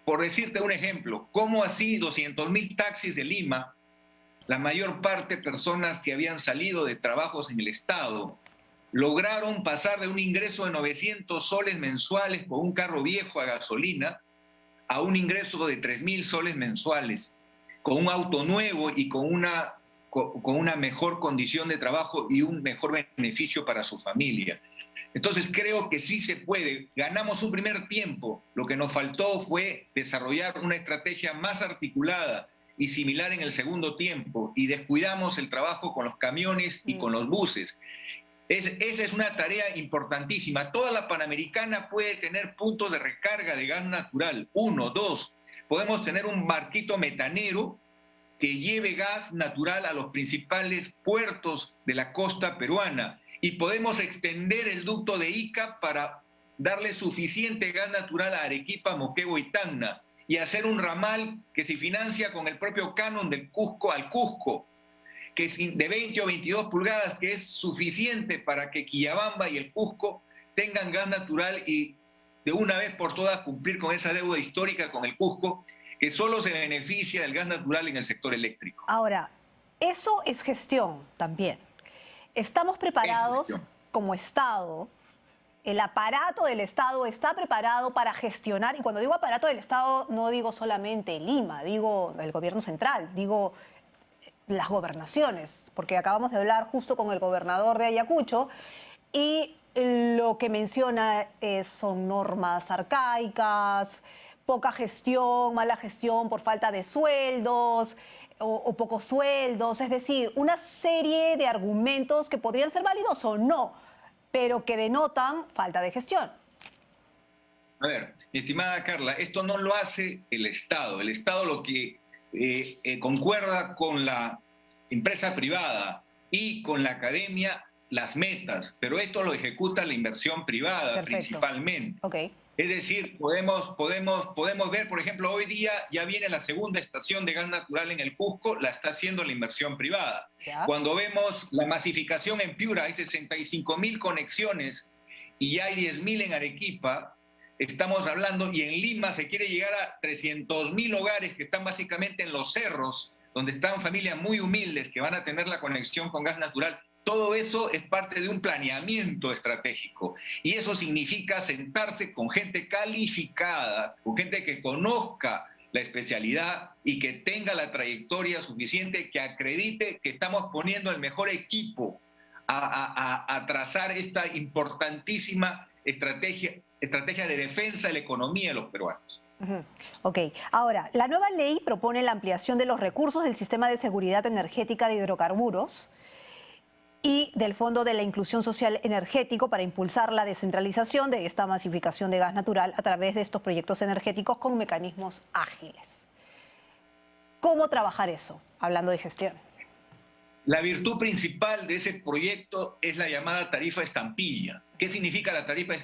por decirte un ejemplo, ¿cómo así 200.000 taxis de Lima, la mayor parte personas que habían salido de trabajos en el Estado, lograron pasar de un ingreso de 900 soles mensuales con un carro viejo a gasolina a un ingreso de 3.000 soles mensuales, con un auto nuevo y con una mejor condición de trabajo y un mejor beneficio para su familia? Entonces creo que sí se puede. Ganamos un primer tiempo. Lo que nos faltó fue desarrollar una estrategia más articulada y similar en el segundo tiempo, y descuidamos el trabajo con los camiones y con los buses. Esa es una tarea importantísima. Toda la Panamericana puede tener puntos de recarga de gas natural. 1, 2. Podemos tener un barquito metanero que lleve gas natural a los principales puertos de la costa peruana. Y podemos extender el ducto de Ica para darle suficiente gas natural a Arequipa, Moquegua y Tacna, y hacer un ramal que se financia con el propio canon del Cusco al Cusco, que es de 20 o 22 pulgadas, que es suficiente para que Quillabamba y el Cusco tengan gas natural y de una vez por todas cumplir con esa deuda histórica con el Cusco, que solo se beneficia del gas natural en el sector eléctrico. Ahora, eso es gestión también. ¿Estamos preparados como Estado? ¿El aparato del Estado está preparado para gestionar? Y cuando digo aparato del Estado, no digo solamente Lima, digo el gobierno central, digo las gobernaciones, porque acabamos de hablar justo con el gobernador de Ayacucho y lo que menciona son normas arcaicas, poca gestión, mala gestión por falta de sueldos o pocos sueldos, es decir, una serie de argumentos que podrían ser válidos o no, pero que denotan falta de gestión. A ver, mi estimada Carla, esto no lo hace el Estado. El Estado lo que concuerda con la empresa privada y con la academia las metas, pero esto lo ejecuta la inversión privada. Perfecto. Principalmente. Okay. Es decir, podemos ver, por ejemplo, hoy día ya viene la segunda estación de gas natural en el Cusco, la está haciendo la inversión privada. ¿Ya? Cuando vemos la masificación en Piura, hay 65.000 conexiones y ya hay 10.000 en Arequipa, estamos hablando, y en Lima se quiere llegar a 300.000 hogares que están básicamente en los cerros, donde están familias muy humildes que van a tener la conexión con gas natural. Todo eso es parte de un planeamiento estratégico y eso significa sentarse con gente calificada, con gente que conozca la especialidad y que tenga la trayectoria suficiente, que acredite que estamos poniendo el mejor equipo a trazar esta importantísima estrategia de defensa de la economía de los peruanos. Ok, ahora, la nueva ley propone la ampliación de los recursos del Sistema de Seguridad Energética de Hidrocarburos y del Fondo de la Inclusión Social Energético para impulsar la descentralización de esta masificación de gas natural a través de estos proyectos energéticos con mecanismos ágiles. ¿Cómo trabajar eso, hablando de gestión? La virtud principal de ese proyecto es la llamada tarifa estampilla. ¿Qué significa la tarifa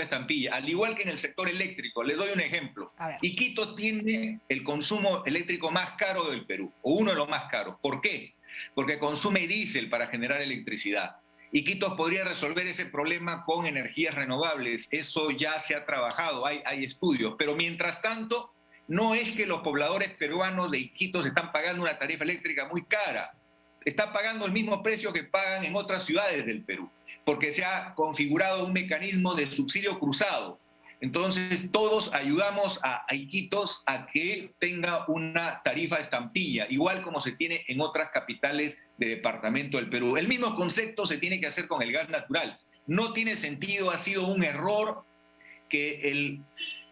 estampilla? Al igual que en el sector eléctrico, les doy un ejemplo. Iquitos tiene el consumo eléctrico más caro del Perú, o uno de los más caros. ¿Por qué? Porque consume diésel para generar electricidad. Iquitos podría resolver ese problema con energías renovables. Eso ya se ha trabajado, hay estudios. Pero mientras tanto, no es que los pobladores peruanos de Iquitos están pagando una tarifa eléctrica muy cara. Está pagando el mismo precio que pagan en otras ciudades del Perú, porque se ha configurado un mecanismo de subsidio cruzado. Entonces, todos ayudamos a Iquitos a que tenga una tarifa estampilla, igual como se tiene en otras capitales de departamento del Perú. El mismo concepto se tiene que hacer con el gas natural. No tiene sentido, ha sido un error que el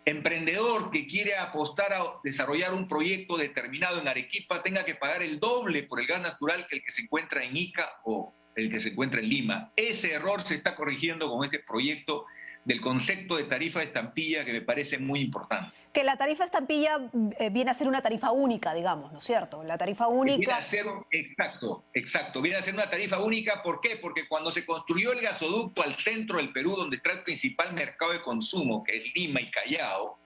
emprendedor que quiere apostar a desarrollar un proyecto determinado en Arequipa tenga que pagar el doble por el gas natural que el que se encuentra en Ica o el que se encuentra en Lima. Ese error se está corrigiendo con este proyecto del concepto de tarifa estampilla, que me parece muy importante. Que la tarifa estampilla viene a ser una tarifa única, digamos, ¿no es cierto? La tarifa única... Viene a ser, exacto. Viene a ser una tarifa única, ¿por qué? Porque cuando se construyó el gasoducto al centro del Perú, donde está el principal mercado de consumo, que es Lima y Callao,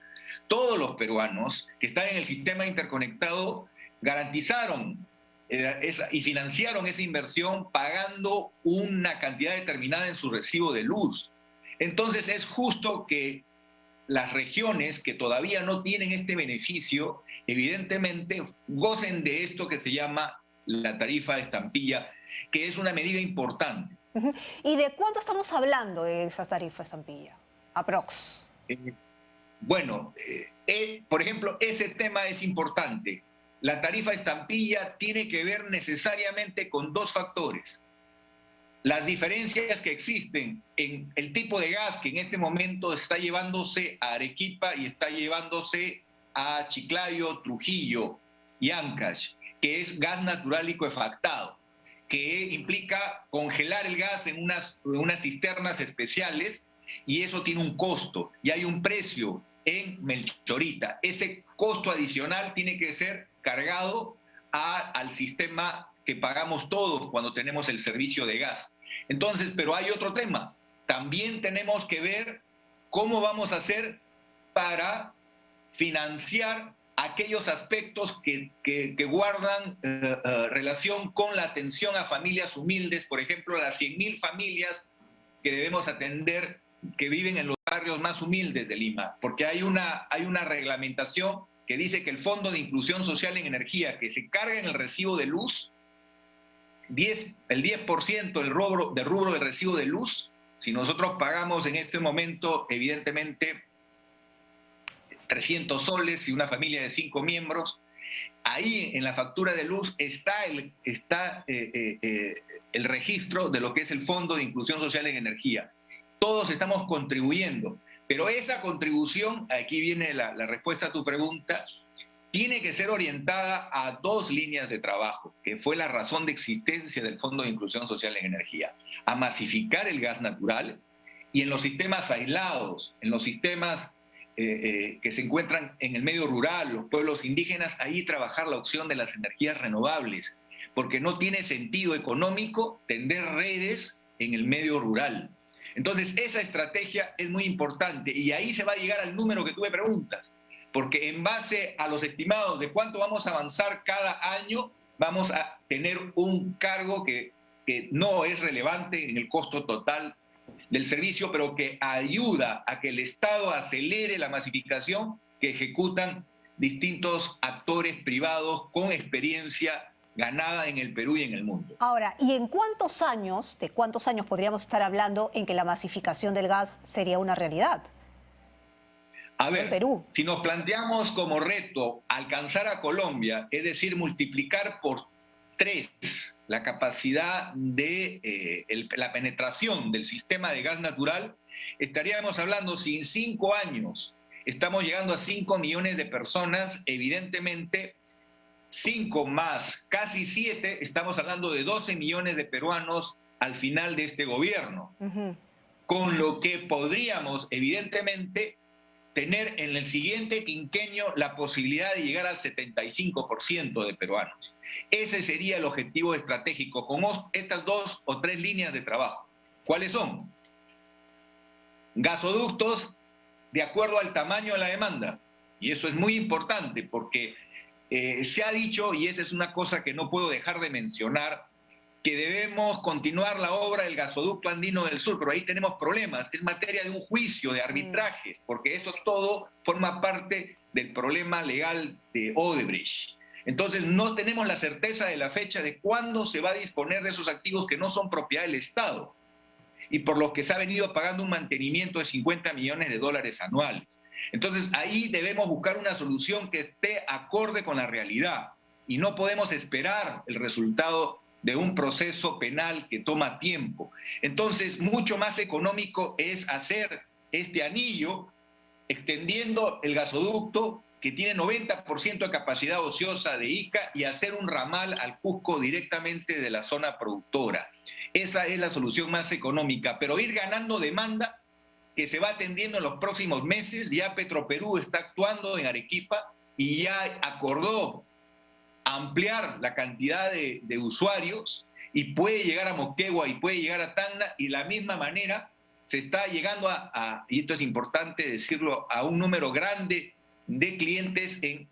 todos los peruanos que están en el sistema interconectado garantizaron y financiaron esa inversión pagando una cantidad determinada en su recibo de luz. Entonces es justo que las regiones que todavía no tienen este beneficio, evidentemente, gocen de esto que se llama la tarifa estampilla, que es una medida importante. Ujú. ¿Y de cuánto estamos hablando de esa tarifa estampilla? Aprox. Bueno, por ejemplo, ese tema es importante. La tarifa estampilla tiene que ver necesariamente con dos factores. Las diferencias que existen en el tipo de gas que en este momento está llevándose a Arequipa y está llevándose a Chiclayo, Trujillo y Ancash, que es gas natural licuefactado, que implica congelar el gas en unas cisternas especiales, y eso tiene un costo y hay un precio en Melchorita. Ese costo adicional tiene que ser cargado al sistema que pagamos todos cuando tenemos el servicio de gas. Entonces, pero hay otro tema. También tenemos que ver cómo vamos a hacer para financiar aquellos aspectos que guardan relación con la atención a familias humildes, por ejemplo, las 100.000 familias que debemos atender que viven en los barrios más humildes de Lima, porque hay una reglamentación que dice que el Fondo de Inclusión Social en Energía que se carga en el recibo de luz, el 10% del rubro del recibo de luz, si nosotros pagamos en este momento, evidentemente, 300 soles y una familia de 5 miembros, ahí en la factura de luz está el registro de lo que es el Fondo de Inclusión Social en Energía. Todos estamos contribuyendo, pero esa contribución, aquí viene la respuesta a tu pregunta, tiene que ser orientada a dos líneas de trabajo, que fue la razón de existencia del Fondo de Inclusión Social en Energía: a masificar el gas natural, y en los sistemas aislados, en los sistemas que se encuentran en el medio rural, los pueblos indígenas, ahí trabajar la opción de las energías renovables, porque no tiene sentido económico tender redes en el medio rural. Entonces, esa estrategia es muy importante, y ahí se va a llegar al número que tú me preguntas, porque en base a los estimados de cuánto vamos a avanzar cada año, vamos a tener un cargo que no es relevante en el costo total del servicio, pero que ayuda a que el Estado acelere la masificación que ejecutan distintos actores privados con experiencia ganada en el Perú y en el mundo. Ahora, ¿y en cuántos años, de cuántos años podríamos estar hablando en que la masificación del gas sería una realidad? A ver, Perú. si nos planteamos como reto alcanzar a Colombia, es decir, multiplicar por 3 la capacidad de la penetración del sistema de gas natural, estaríamos hablando, si en 5 años estamos llegando a 5 millones de personas, evidentemente 5 más casi 7, estamos hablando de 12 millones de peruanos al final de este gobierno. Con lo que podríamos, evidentemente, tener en el siguiente quinquenio la posibilidad de llegar al 75% de peruanos. Ese sería el objetivo estratégico con estas 2 o 3 líneas de trabajo. ¿Cuáles son? Gasoductos de acuerdo al tamaño de la demanda. Y eso es muy importante porque se ha dicho, y esa es una cosa que no puedo dejar de mencionar, que debemos continuar la obra del gasoducto andino del sur, pero ahí tenemos problemas. Es materia de un juicio, de arbitrajes, porque eso todo forma parte del problema legal de Odebrecht. Entonces no tenemos la certeza de la fecha de cuándo se va a disponer de esos activos que no son propiedad del Estado y por los que se ha venido pagando un mantenimiento de $50 millones anuales. Entonces ahí debemos buscar una solución que esté acorde con la realidad y no podemos esperar el resultado de un proceso penal que toma tiempo. Entonces, mucho más económico es hacer este anillo extendiendo el gasoducto que tiene 90% de capacidad ociosa de Ica y hacer un ramal al Cusco directamente de la zona productora. Esa es la solución más económica, pero ir ganando demanda que se va atendiendo en los próximos meses. Ya Petroperú está actuando en Arequipa y ya acordó ampliar la cantidad de usuarios y puede llegar a Moquegua y puede llegar a Tacna, y de la misma manera se está llegando y esto es importante decirlo, a un número grande de clientes en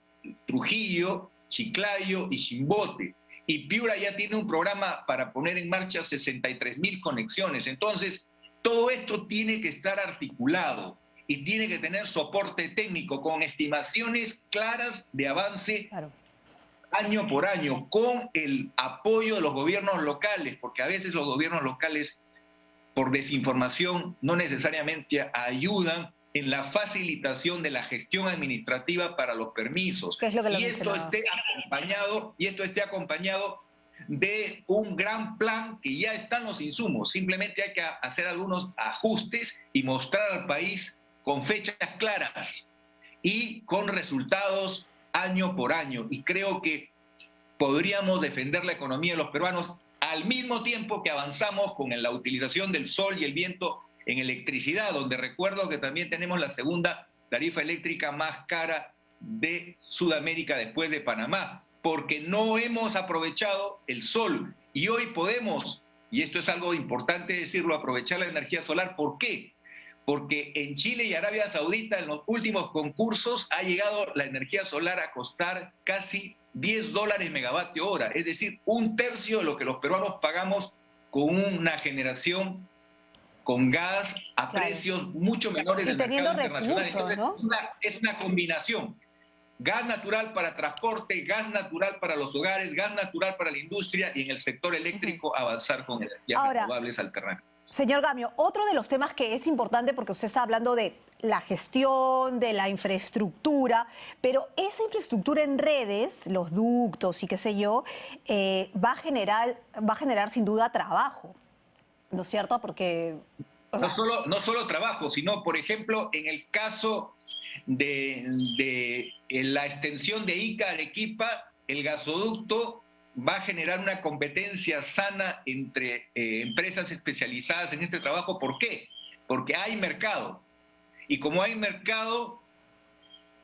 Trujillo, Chiclayo y Chimbote. Y Piura ya tiene un programa para poner en marcha 63.000 conexiones. Entonces, todo esto tiene que estar articulado y tiene que tener soporte técnico con estimaciones claras de avance Claro. año por año, con el apoyo de los gobiernos locales, porque a veces los gobiernos locales, por desinformación, no necesariamente ayudan en la facilitación de la gestión administrativa para los permisos. ¿Qué es lo que le Y esto esté acompañado de un gran plan que ya están los insumos. Simplemente hay que hacer algunos ajustes y mostrar al país con fechas claras y con resultados año por año. Y creo que podríamos defender la economía de los peruanos al mismo tiempo que avanzamos con la utilización del sol y el viento en electricidad, donde recuerdo que también tenemos la segunda tarifa eléctrica más cara de Sudamérica después de Panamá, porque no hemos aprovechado el sol. Y hoy podemos, y esto es algo importante decirlo, aprovechar la energía solar. ¿Por qué? Porque en Chile y Arabia Saudita, en los últimos concursos, ha llegado la energía solar a costar casi $10 megavatio hora, es decir, un tercio de lo que los peruanos pagamos con una generación con gas a precios mucho menores del mercado internacional. Entonces, ¿no? Es una combinación. Gas natural para transporte, gas natural para los hogares, gas natural para la industria y en el sector eléctrico avanzar con energías renovables alternativas. Señor Gamio, otro de los temas que es importante, porque usted está hablando de la gestión, de la infraestructura, pero esa infraestructura en redes, los ductos y qué sé yo, va a generar sin duda trabajo, ¿no es cierto? Porque... No solo trabajo, sino, por ejemplo, en el caso de la extensión de Ica a Arequipa, el gasoducto va a generar una competencia sana entre empresas especializadas en este trabajo. ¿Por qué? Porque hay mercado. Y como hay mercado,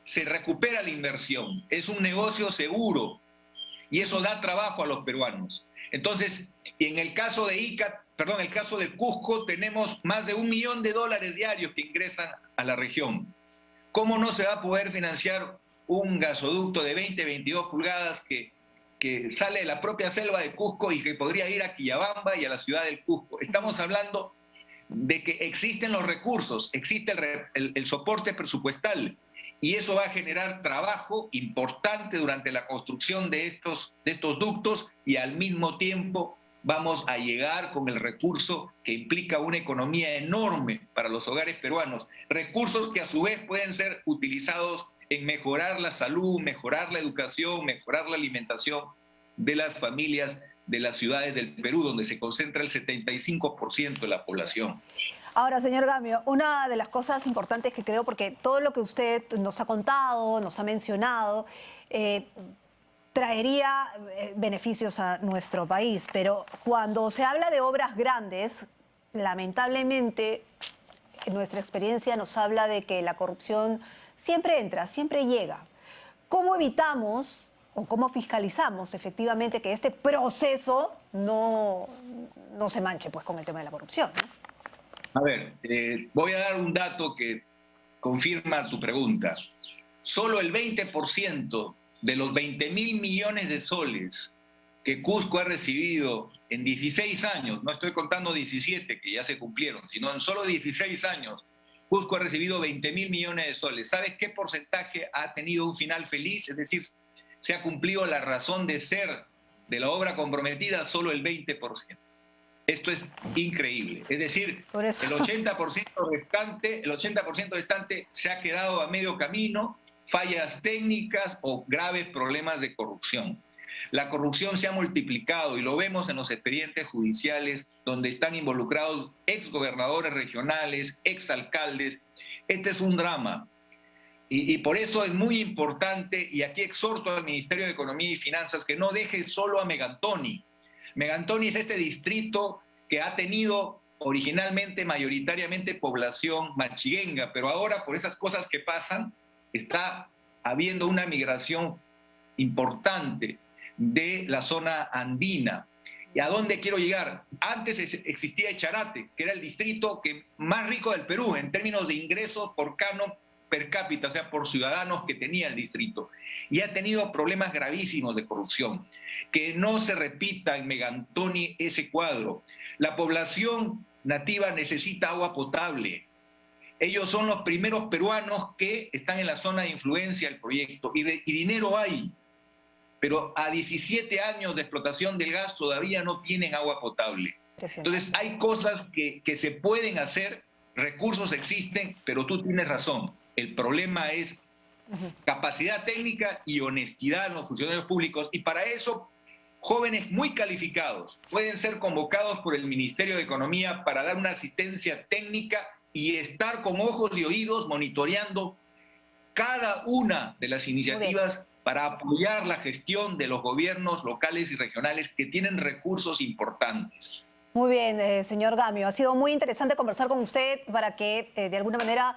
se recupera la inversión. Es un negocio seguro y eso da trabajo a los peruanos. Entonces, en el caso de el caso de Cusco, tenemos más de $1 millón diarios que ingresan a la región. ¿Cómo no se va a poder financiar un gasoducto de 20-22 pulgadas que sale de la propia selva de Cusco y que podría ir a Quillabamba y a la ciudad del Cusco? Estamos hablando de que existen los recursos, existe el soporte presupuestal y eso va a generar trabajo importante durante la construcción de estos ductos y al mismo tiempo vamos a llegar con el recurso que implica una economía enorme para los hogares peruanos, recursos que a su vez pueden ser utilizados en mejorar la salud, mejorar la educación, mejorar la alimentación de las familias de las ciudades del Perú, donde se concentra el 75% de la población. Ahora, señor Gamio, una de las cosas importantes que creo, porque todo lo que usted nos ha contado, nos ha mencionado, traería beneficios a nuestro país, pero cuando se habla de obras grandes, lamentablemente nuestra experiencia nos habla de que la corrupción siempre entra, siempre llega. ¿Cómo evitamos o cómo fiscalizamos efectivamente que este proceso no se manche pues, con el tema de la corrupción, ¿no? A ver, voy a dar un dato que confirma tu pregunta. Solo el 20% de los 20.000 millones de soles que Cusco ha recibido en 16 años, no estoy contando 17 que ya se cumplieron, sino en solo 16 años, Cusco ha recibido 20.000 millones de soles. ¿Sabes qué porcentaje ha tenido un final feliz? Es decir, se ha cumplido la razón de ser de la obra comprometida, solo el 20%. Esto es increíble. Es decir, el 80% restante se ha quedado a medio camino, fallas técnicas o graves problemas de corrupción. La corrupción se ha multiplicado y lo vemos en los expedientes judiciales donde están involucrados exgobernadores regionales, exalcaldes. Este es un drama. Y por eso es muy importante, y aquí exhorto al Ministerio de Economía y Finanzas que no deje solo a Megantoni. Megantoni es este distrito que ha tenido originalmente, mayoritariamente, población machiguenga, pero ahora por esas cosas que pasan, está habiendo una migración importante de la zona andina. ¿Y a dónde quiero llegar? Antes existía Echarate, que era el distrito más rico del Perú en términos de ingresos por canon per cápita, o sea, por ciudadanos que tenía el distrito. Y ha tenido problemas gravísimos de corrupción. Que no se repita en Megantoni ese cuadro. La población nativa necesita agua potable. Ellos son los primeros peruanos que están en la zona de influencia del proyecto y dinero hay, pero a 17 años de explotación del gas todavía no tienen agua potable. Entonces hay cosas que se pueden hacer, recursos existen, pero tú tienes razón. El problema es capacidad técnica y honestidad en los funcionarios públicos, y para eso jóvenes muy calificados pueden ser convocados por el Ministerio de Economía para dar una asistencia técnica y estar con ojos y oídos monitoreando cada una de las iniciativas para apoyar la gestión de los gobiernos locales y regionales que tienen recursos importantes. Muy bien, señor Gamio. Ha sido muy interesante conversar con usted para que de alguna manera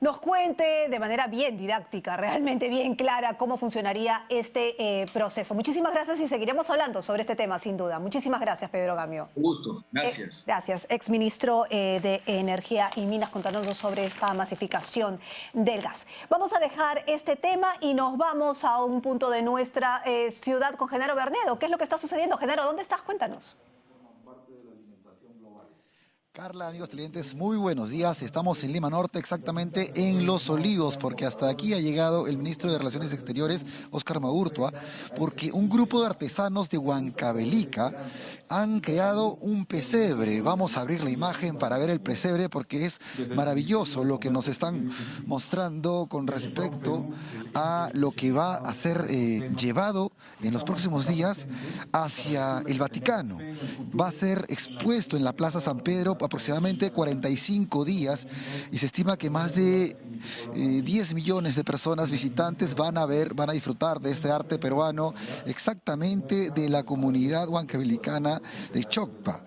nos cuente de manera bien didáctica, realmente bien clara, cómo funcionaría este proceso. Muchísimas gracias y seguiremos hablando sobre este tema, sin duda. Muchísimas gracias, Pedro Gamio. Un gusto, gracias. Gracias, exministro de Energía y Minas, contándonos sobre esta masificación del gas. Vamos a dejar este tema y nos vamos a un punto de nuestra ciudad con Genaro Bernedo. ¿Qué es lo que está sucediendo? Genaro, ¿dónde estás? Cuéntanos. Carla, amigos televidentes, muy buenos días. Estamos en Lima Norte, exactamente en Los Olivos, porque hasta aquí ha llegado el ministro de Relaciones Exteriores, Óscar Maurtua, porque un grupo de artesanos de Huancavelica han creado un pesebre. Vamos a abrir la imagen para ver el pesebre porque es maravilloso lo que nos están mostrando con respecto a lo que va a ser llevado en los próximos días hacia el Vaticano. Va a ser expuesto en la Plaza San Pedro aproximadamente 45 días y se estima que más de 10 millones de personas visitantes van a disfrutar de este arte peruano, exactamente de la comunidad huancavelicana de Chocpa.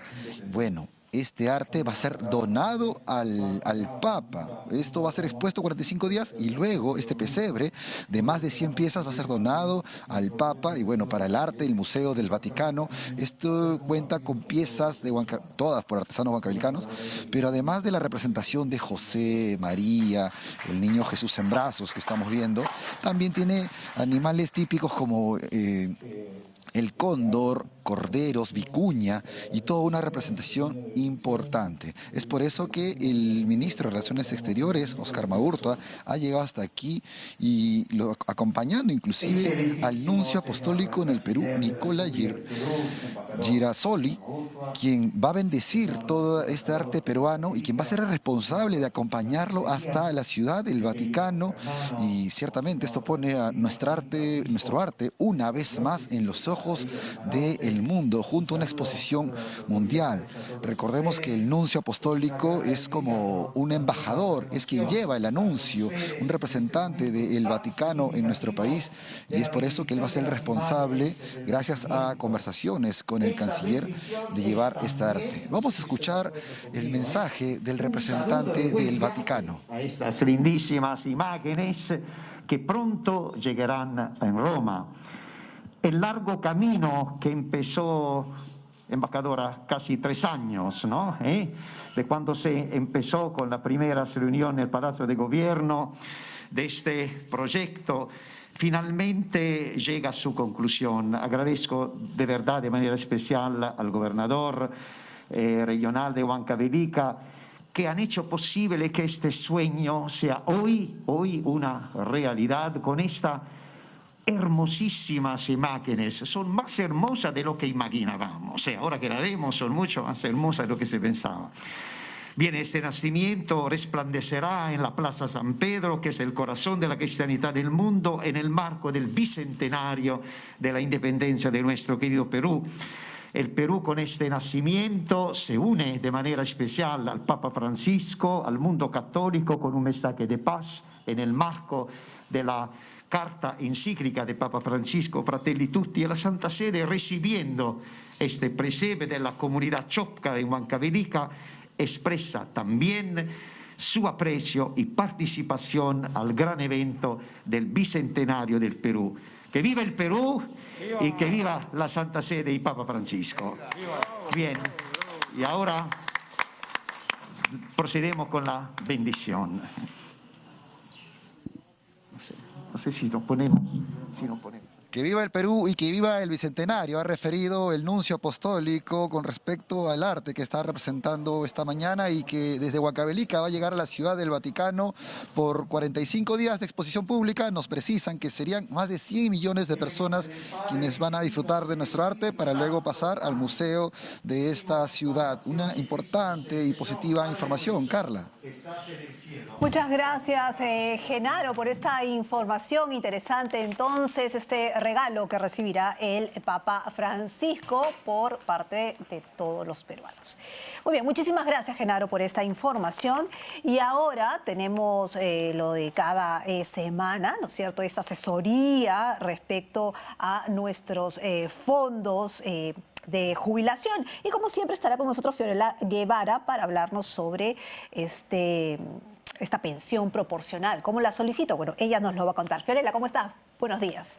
Bueno, este arte va a ser donado al Papa. Esto va a ser expuesto 45 días y luego este pesebre de más de 100 piezas va a ser donado al Papa. Y bueno, para el arte, el Museo del Vaticano, esto cuenta con piezas de todas por artesanos huancavelicanos, pero además de la representación de José, María, el niño Jesús en brazos que estamos viendo, también tiene animales típicos como el cóndor, corderos, vicuña y toda una representación importante. Es por eso que el ministro de Relaciones Exteriores, Óscar Maurtua, ha llegado hasta aquí y acompañando inclusive al nuncio apostólico en el Perú, Nicola Girasoli, quien va a bendecir todo este arte peruano y quien va a ser el responsable de acompañarlo hasta la ciudad del Vaticano. Y ciertamente esto pone a nuestro arte una vez más en los ojos del mundo, junto a una exposición mundial. Recordemos que el nuncio apostólico es como un embajador, es quien lleva el anuncio, un representante del Vaticano en nuestro país, y es por eso que él va a ser el responsable, gracias a conversaciones con el canciller, de llevar esta arte. Vamos a escuchar el mensaje del representante del Vaticano. A estas lindísimas imágenes que pronto llegarán en Roma. El largo camino que empezó, embajadora, casi 3 años, ¿no? De cuando se empezó con las primeras reuniones en el Palacio de Gobierno de este proyecto, finalmente llega a su conclusión. Agradezco de verdad, de manera especial, al gobernador regional de Huancavelica, que han hecho posible que este sueño sea hoy una realidad con esta hermosísimas imágenes, son más hermosas de lo que imaginábamos, ahora que la vemos son mucho más hermosas de lo que se pensaba. Bien, este nacimiento resplandecerá en la Plaza San Pedro, que es el corazón de la cristianidad del mundo, en el marco del bicentenario de la independencia de nuestro querido Perú. El Perú con este nacimiento se une de manera especial al Papa Francisco, al mundo católico, con un mensaje de paz en el marco de la carta encíclica de Papa Francisco, Fratelli Tutti, e la Santa Sede, recibiendo este presepe de la comunidad chocpa de Huancavelica, expresa también su aprecio y participación al gran evento del bicentenario del Perú. Que viva el Perú y que viva la Santa Sede y Papa Francisco. Bien, y ahora procedemos con la bendición. No sé si nos ponemos. Que viva el Perú y que viva el Bicentenario, ha referido el nuncio apostólico con respecto al arte que está representando esta mañana y que desde Huancavelica va a llegar a la Ciudad del Vaticano por 45 días de exposición pública. Nos precisan que serían más de 100 millones de personas quienes van a disfrutar de nuestro arte para luego pasar al museo de esta ciudad. Una importante y positiva información, Carla. Muchas gracias, Genaro, por esta información interesante. Entonces, este regalo que recibirá el Papa Francisco por parte de todos los peruanos. Muy bien, muchísimas gracias, Genaro, por esta información. Y ahora tenemos lo de cada semana, ¿no es cierto?, esta asesoría respecto a nuestros fondos de jubilación. Y como siempre estará con nosotros Fiorella Guevara para hablarnos sobre esta pensión proporcional. ¿Cómo la solicito? Bueno, ella nos lo va a contar. Fiorella, ¿cómo estás? Buenos días.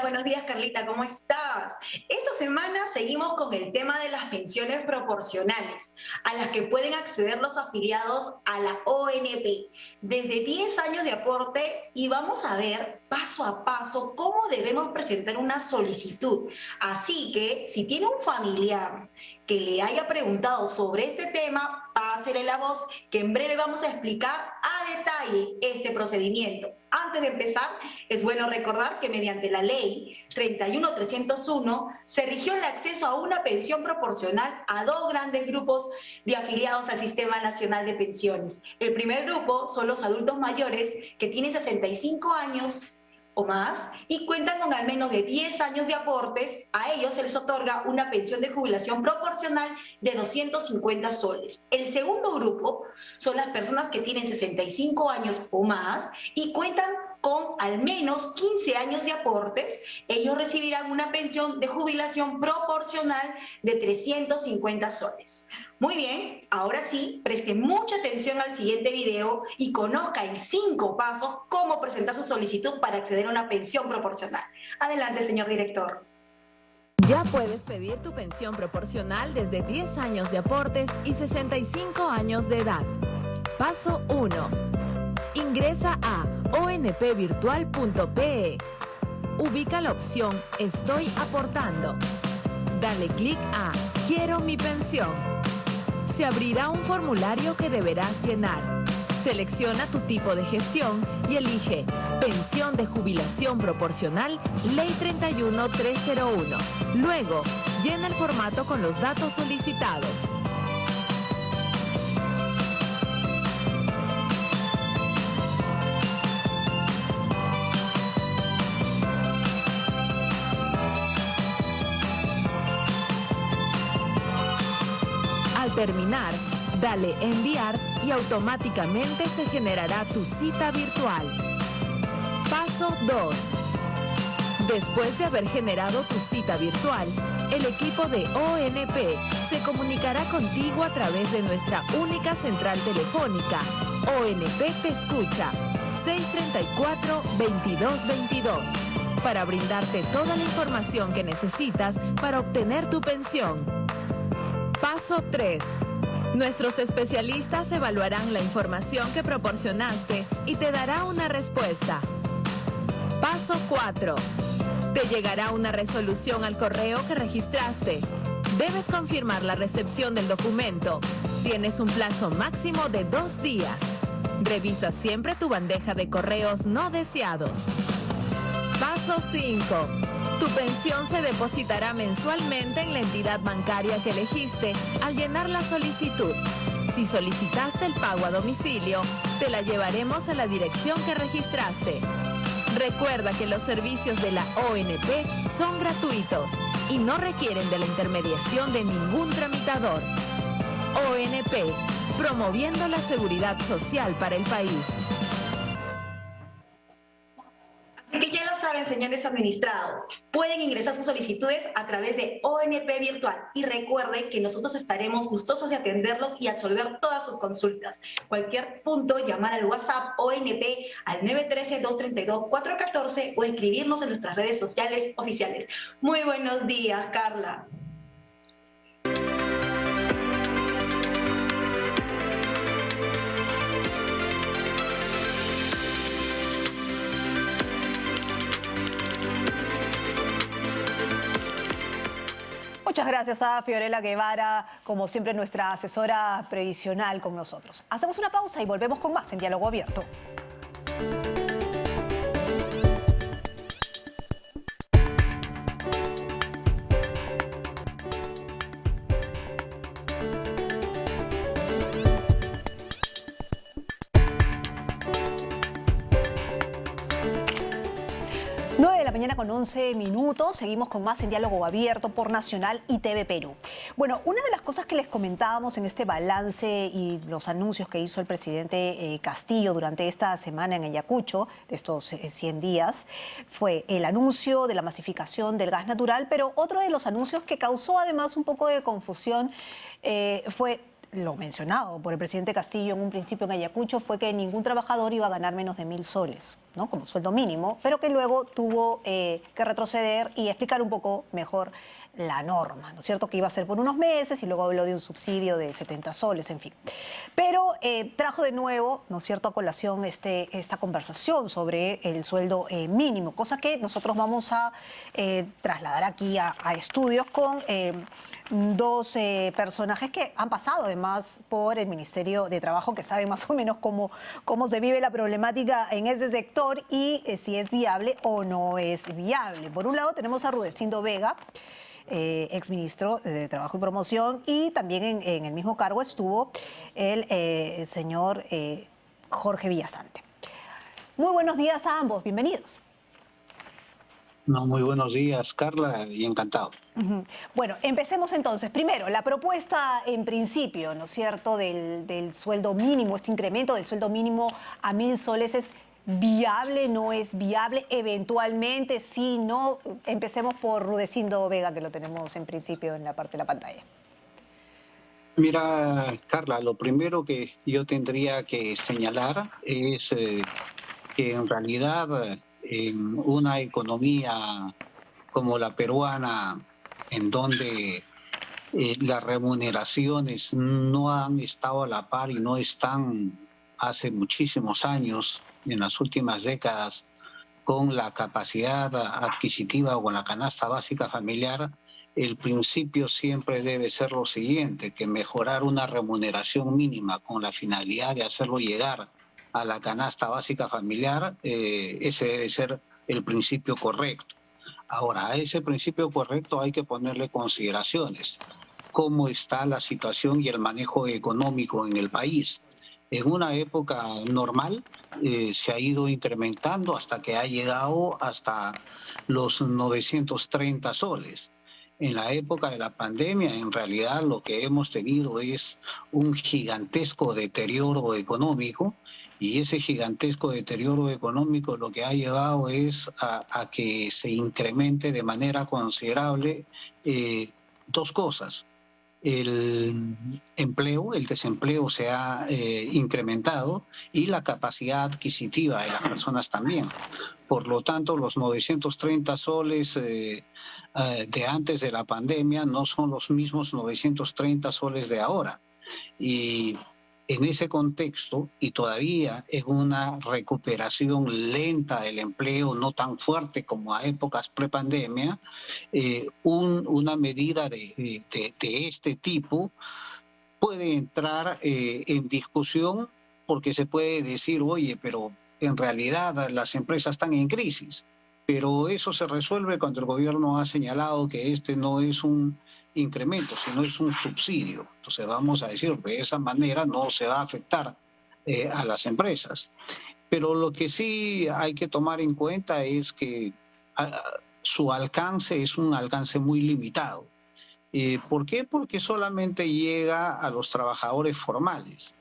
Buenos días Carlita, ¿cómo estás? Esta semana seguimos con el tema de las pensiones proporcionales, a las que pueden acceder los afiliados a la ONP, desde 10 años de aporte, y vamos a ver paso a paso cómo debemos presentar una solicitud. Así que si tiene un familiar que le haya preguntado sobre este tema, pásele la voz, que en breve vamos a explicar a detalle este procedimiento. Antes de empezar, es bueno recordar que mediante la ley 31301 se rigió el acceso a una pensión proporcional a dos grandes grupos de afiliados al Sistema Nacional de Pensiones. El primer grupo son los adultos mayores que tienen 65 años o más y cuentan con al menos de 10 años de aportes. A ellos se les otorga una pensión de jubilación proporcional de 250 soles. El segundo grupo son las personas que tienen 65 años o más y cuentan con al menos 15 años de aportes. Ellos recibirán una pensión de jubilación proporcional de 350 soles. Muy bien, ahora sí, preste mucha atención al siguiente video y conozca en 5 pasos cómo presentar su solicitud para acceder a una pensión proporcional. Adelante, señor director. Ya puedes pedir tu pensión proporcional desde 10 años de aportes y 65 años de edad. Paso 1. Ingresa a onpvirtual.pe. Ubica la opción Estoy aportando. Dale clic a Quiero mi pensión. Se abrirá un formulario que deberás llenar. Selecciona tu tipo de gestión y elige Pensión de Jubilación Proporcional Ley 31301. Luego, llena el formato con los datos solicitados. Al terminar, dale Enviar y automáticamente se generará tu cita virtual. Paso 2. Después de haber generado tu cita virtual, el equipo de ONP se comunicará contigo a través de nuestra única central telefónica. ONP te escucha, 634-2222, para brindarte toda la información que necesitas para obtener tu pensión. Paso 3. Nuestros especialistas evaluarán la información que proporcionaste y te dará una respuesta. Paso 4. Te llegará una resolución al correo que registraste. Debes confirmar la recepción del documento. Tienes un plazo máximo de 2 días. Revisa siempre tu bandeja de correos no deseados. Paso 5. Tu pensión se depositará mensualmente en la entidad bancaria que elegiste al llenar la solicitud. Si solicitaste el pago a domicilio, te la llevaremos a la dirección que registraste. Recuerda que los servicios de la ONP son gratuitos y no requieren de la intermediación de ningún tramitador. ONP, promoviendo la seguridad social para el país. Así que ya lo saben, señores administrados, pueden ingresar sus solicitudes a través de ONP Virtual y recuerden que nosotros estaremos gustosos de atenderlos y absolver todas sus consultas. Cualquier punto, llamar al WhatsApp ONP al 913-232-414 o escribirnos en nuestras redes sociales oficiales. Muy buenos días, Carla. Muchas gracias a Fiorella Guevara, como siempre nuestra asesora previsional con nosotros. Hacemos una pausa y volvemos con más en Diálogo Abierto. Mañana con 11 minutos, seguimos con más en Diálogo Abierto por Nacional y TV Perú. Bueno, una de las cosas que les comentábamos en este balance y los anuncios que hizo el presidente Castillo durante esta semana en Ayacucho, de estos 100 días, fue el anuncio de la masificación del gas natural, pero otro de los anuncios que causó además un poco de confusión fue lo mencionado por el presidente Castillo en un principio en Ayacucho, fue que ningún trabajador iba a ganar menos de 1.000 soles, ¿no? Como sueldo mínimo, pero que luego tuvo que retroceder y explicar un poco mejor la norma, ¿no es cierto? Que iba a ser por unos meses y luego habló de un subsidio de 70 soles, en fin. Pero trajo de nuevo, ¿no es cierto?, a colación esta conversación sobre el sueldo mínimo, cosa que nosotros vamos a trasladar aquí a estudios con dos personajes que han pasado además por el Ministerio de Trabajo, que saben más o menos cómo se vive la problemática en ese sector y si es viable o no es viable. Por un lado tenemos a Rudecindo Vega, exministro de Trabajo y Promoción, y también en el mismo cargo estuvo el señor Jorge Villasante. Muy buenos días a ambos, bienvenidos. No, muy buenos días, Carla, y encantado. Bueno, empecemos entonces. Primero, la propuesta en principio, ¿no es cierto?, del sueldo mínimo, este incremento del sueldo mínimo a 1.000 soles, ¿es viable, no es viable? Eventualmente, sí, no. Empecemos por Rudecindo Vega, que lo tenemos en principio en la parte de la pantalla. Mira, Carla, lo primero que yo tendría que señalar es que en realidad en una economía como la peruana, en donde las remuneraciones no han estado a la par y no están hace muchísimos años, en las últimas décadas, con la capacidad adquisitiva o con la canasta básica familiar, el principio siempre debe ser lo siguiente, que mejorar una remuneración mínima con la finalidad de hacerlo llegar a la canasta básica familiar, ese debe ser el principio correcto. Ahora, a ese principio correcto hay que ponerle consideraciones. ¿Cómo está la situación y el manejo económico en el país? En una época normal se ha ido incrementando hasta que ha llegado hasta los 930 soles. En la época de la pandemia, en realidad lo que hemos tenido es un gigantesco deterioro económico, y ese gigantesco deterioro económico lo que ha llevado es a que se incremente de manera considerable dos cosas. El empleo, el desempleo se ha incrementado y la capacidad adquisitiva de las personas también. Por lo tanto, los 930 soles de antes de la pandemia no son los mismos 930 soles de ahora. Y en ese contexto, y todavía en una recuperación lenta del empleo, no tan fuerte como a épocas prepandemia, una medida de este tipo puede entrar en discusión, porque se puede decir, oye, pero en realidad las empresas están en crisis. Pero eso se resuelve cuando el gobierno ha señalado que este no es un incremento, sino es un subsidio. Entonces vamos a decir, de esa manera no se va a afectar a las empresas. Pero lo que sí hay que tomar en cuenta es que su alcance es un alcance muy limitado. ¿Por qué? Porque solamente llega a los trabajadores formales.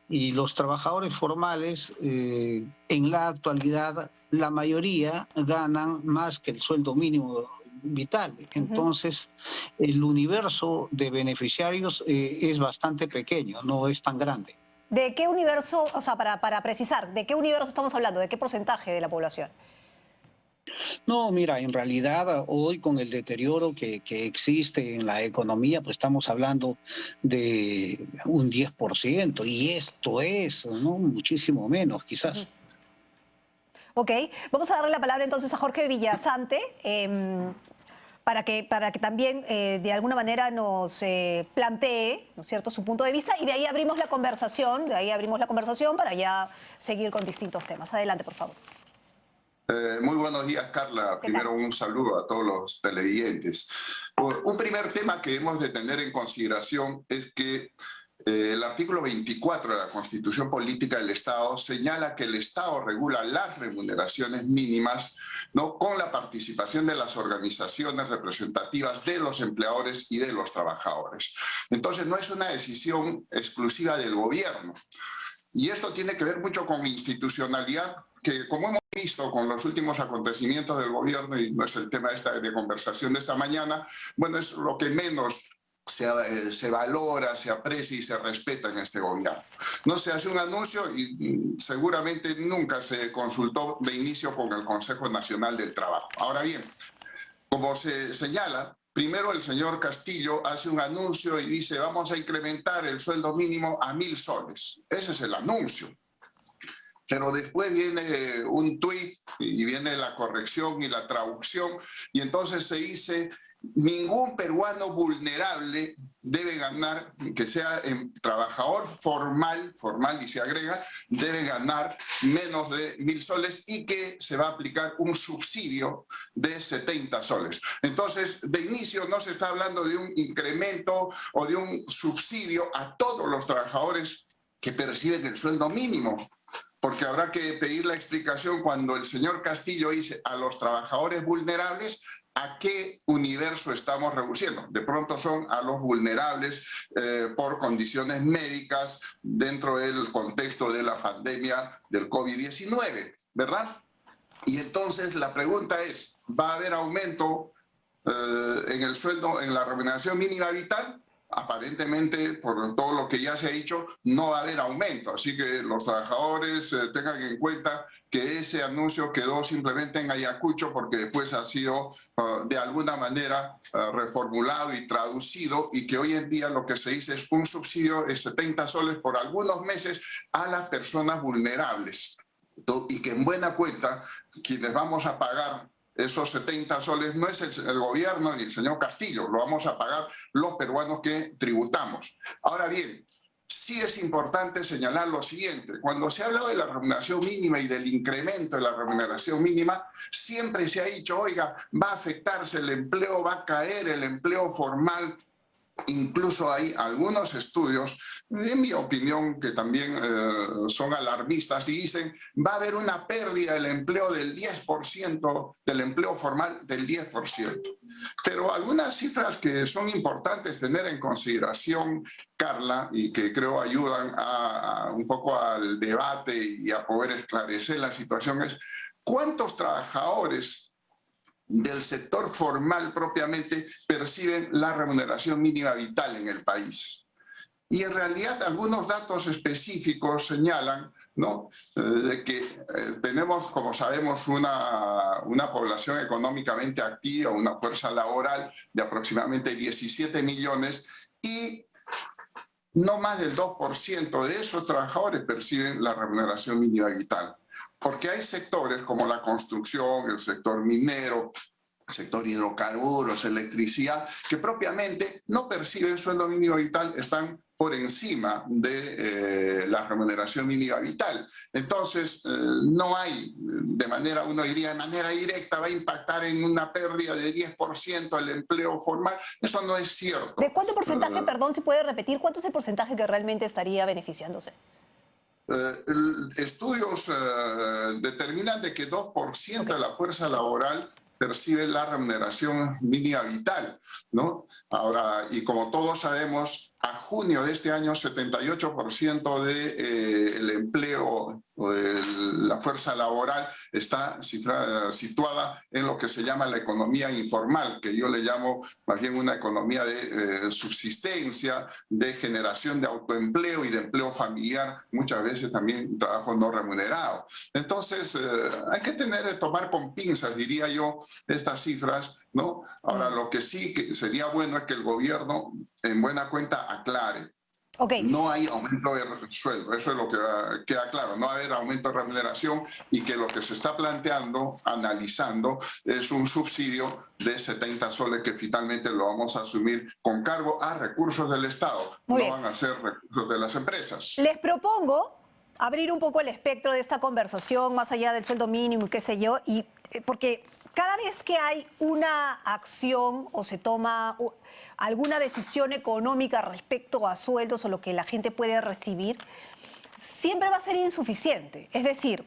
Y los trabajadores formales en la actualidad la mayoría ganan más que el sueldo mínimo vital. Entonces, el universo de beneficiarios es bastante pequeño, no es tan grande. ¿De qué universo, o sea, para precisar, de qué universo estamos hablando? ¿De qué porcentaje de la población? No, mira, en realidad hoy con el deterioro que existe en la economía, pues estamos hablando de un 10%, y esto es, ¿no?, muchísimo menos, quizás. Ok, vamos a darle la palabra entonces a Jorge Villasante para que también de alguna manera nos plantee, ¿no es cierto?, su punto de vista, y de ahí abrimos la conversación, para ya seguir con distintos temas. Adelante, por favor. Muy buenos días, Carla. Primero un saludo a todos los televidentes. Un primer tema que hemos de tener en consideración es que el artículo 24 de la Constitución Política del Estado señala que el Estado regula las remuneraciones mínimas, ¿no?, con la participación de las organizaciones representativas de los empleadores y de los trabajadores. Entonces no es una decisión exclusiva del gobierno. Y esto tiene que ver mucho con institucionalidad, que como hemos visto con los últimos acontecimientos del gobierno, y no es el tema de conversación de esta mañana, bueno, es lo que menos se valora, se aprecia y se respeta en este gobierno. No se hace un anuncio y seguramente nunca se consultó de inicio con el Consejo Nacional del Trabajo. Ahora bien, como se señala, primero el señor Castillo hace un anuncio y dice vamos a incrementar el sueldo mínimo a 1.000 soles. Ese es el anuncio. Pero después viene un tuit y viene la corrección y la traducción, y entonces se dice ningún peruano vulnerable debe ganar, que sea trabajador formal y se agrega, debe ganar menos de 1.000 soles y que se va a aplicar un subsidio de 70 soles. Entonces, de inicio no se está hablando de un incremento o de un subsidio a todos los trabajadores que perciben el sueldo mínimo, porque habrá que pedir la explicación cuando el señor Castillo dice a los trabajadores vulnerables. ¿A qué universo estamos reduciendo? De pronto son a los vulnerables por condiciones médicas dentro del contexto de la pandemia del COVID-19, ¿verdad? Y entonces la pregunta es, ¿va a haber aumento en el sueldo, en la remuneración mínima vital? Aparentemente, por todo lo que ya se ha dicho, no va a haber aumento. Así que los trabajadores tengan en cuenta que ese anuncio quedó simplemente en Ayacucho porque después ha sido de alguna manera reformulado y traducido, y que hoy en día lo que se dice es un subsidio de 70 soles por algunos meses a las personas vulnerables. Y que en buena cuenta, quienes vamos a pagar esos 70 soles no es el gobierno ni el señor Castillo, lo vamos a pagar los peruanos que tributamos. Ahora bien, sí es importante señalar lo siguiente. Cuando se ha hablado de la remuneración mínima y del incremento de la remuneración mínima, siempre se ha dicho, oiga, va a afectarse el empleo, va a caer el empleo formal. Incluso hay algunos estudios, en mi opinión, que también son alarmistas y dicen va a haber una pérdida del empleo del 10%, del empleo formal del 10%. Pero algunas cifras que son importantes tener en consideración, Carla, y que creo ayudan un poco al debate y a poder esclarecer la situación es ¿cuántos trabajadores del sector formal propiamente perciben la remuneración mínima vital en el país? Y en realidad algunos datos específicos señalan, ¿no?, de que tenemos, como sabemos, una población económicamente activa, una fuerza laboral de aproximadamente 17 millones y no más del 2% de esos trabajadores perciben la remuneración mínima vital. Porque hay sectores como la construcción, el sector minero, el sector hidrocarburos, electricidad, que propiamente no perciben sueldo mínimo vital, están por encima de la remuneración mínima vital. Entonces, no hay, de manera, uno diría de manera directa, va a impactar en una pérdida de 10% al empleo formal. Eso no es cierto. ¿De cuánto porcentaje, perdón, se puede repetir, cuánto es el porcentaje que realmente estaría beneficiándose? Estudios determinan de que 2% de la fuerza laboral percibe la remuneración mínima vital, ¿no? Ahora, y como todos sabemos, a junio de este año, 78% del empleo o de la fuerza laboral está situada en lo que se llama la economía informal, que yo le llamo más bien una economía de subsistencia, de generación de autoempleo y de empleo familiar, muchas veces también trabajo no remunerado. Entonces, hay que tomar con pinzas, diría yo, estas cifras, ¿no? Ahora, lo que sí que sería bueno es que el gobierno, en buena cuenta, aclare. Okay. No hay aumento de sueldo, eso es lo que queda claro, no va a haber aumento de remuneración y que lo que se está planteando, analizando, es un subsidio de 70 soles que finalmente lo vamos a asumir con cargo a recursos del Estado, no van a ser recursos de las empresas. Les propongo abrir un poco el espectro de esta conversación, más allá del sueldo mínimo y qué sé yo, y porque cada vez que hay una acción o se toma alguna decisión económica respecto a sueldos o lo que la gente puede recibir, siempre va a ser insuficiente. Es decir,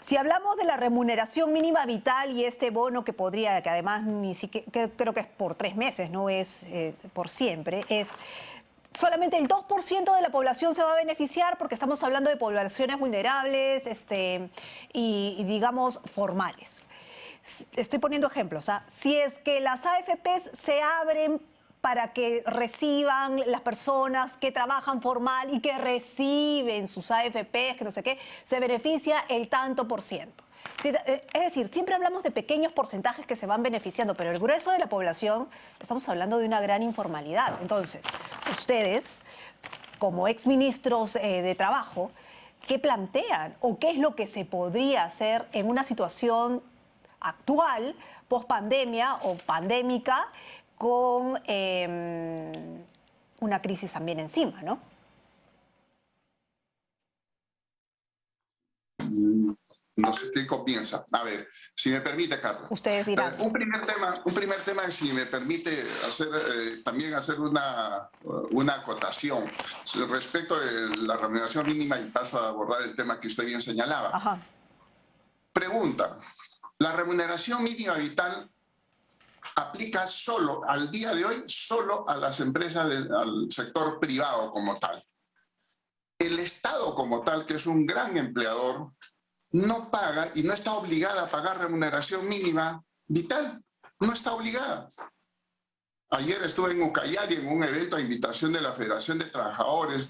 si hablamos de la remuneración mínima vital y este bono que podría, que además ni siquiera, creo que es por 3 meses, no es por siempre, es solamente el 2% de la población se va a beneficiar porque estamos hablando de poblaciones vulnerables y digamos formales. Estoy poniendo ejemplos. Si es que las AFPs se abren para que reciban las personas que trabajan formal y que reciben sus AFPs, que no sé qué, se beneficia el tanto por ciento. Es decir, siempre hablamos de pequeños porcentajes que se van beneficiando, pero el grueso de la población, estamos hablando de una gran informalidad. Entonces, ustedes, como exministros de Trabajo, ¿qué plantean o qué es lo que se podría hacer en una situación actual, post-pandemia o pandémica, con una crisis también encima, ¿no? No sé qué comienza. A ver, si me permite, Carla. Ustedes dirán. Un primer tema, si me permite también hacer una acotación respecto de la remuneración mínima y paso a abordar el tema que usted bien señalaba. Ajá. Pregunta. La remuneración mínima vital aplica solo, al día de hoy, solo a las empresas, al sector privado como tal. El Estado como tal, que es un gran empleador, no paga y no está obligada a pagar remuneración mínima vital. No está obligada. Ayer estuve en Ucayali en un evento a invitación de la Federación de Trabajadores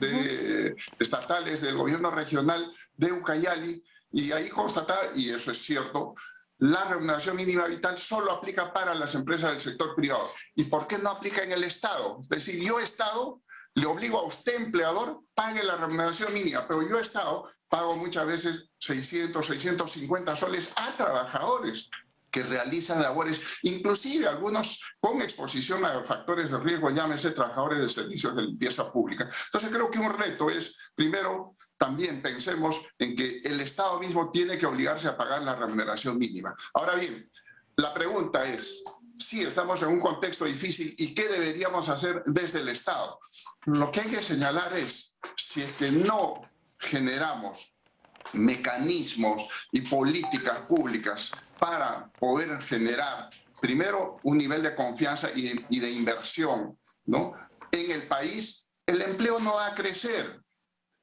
Estatales del Gobierno Regional de Ucayali y ahí constataba, y eso es cierto, la remuneración mínima vital solo aplica para las empresas del sector privado. ¿Y por qué no aplica en el Estado? Es decir, yo Estado le obligo a usted, empleador, pague la remuneración mínima, pero yo Estado pago muchas veces 600, 650 soles a trabajadores que realizan labores, inclusive algunos con exposición a factores de riesgo, llámese trabajadores de servicios de limpieza pública. Entonces creo que un reto es, primero, también pensemos en que el Estado mismo tiene que obligarse a pagar la remuneración mínima. Ahora bien, la pregunta es, sí, estamos en un contexto difícil y ¿qué deberíamos hacer desde el Estado? Lo que hay que señalar es, si es que no generamos mecanismos y políticas públicas para poder generar, primero, un nivel de confianza y de inversión, ¿no? En el país, el empleo no va a crecer.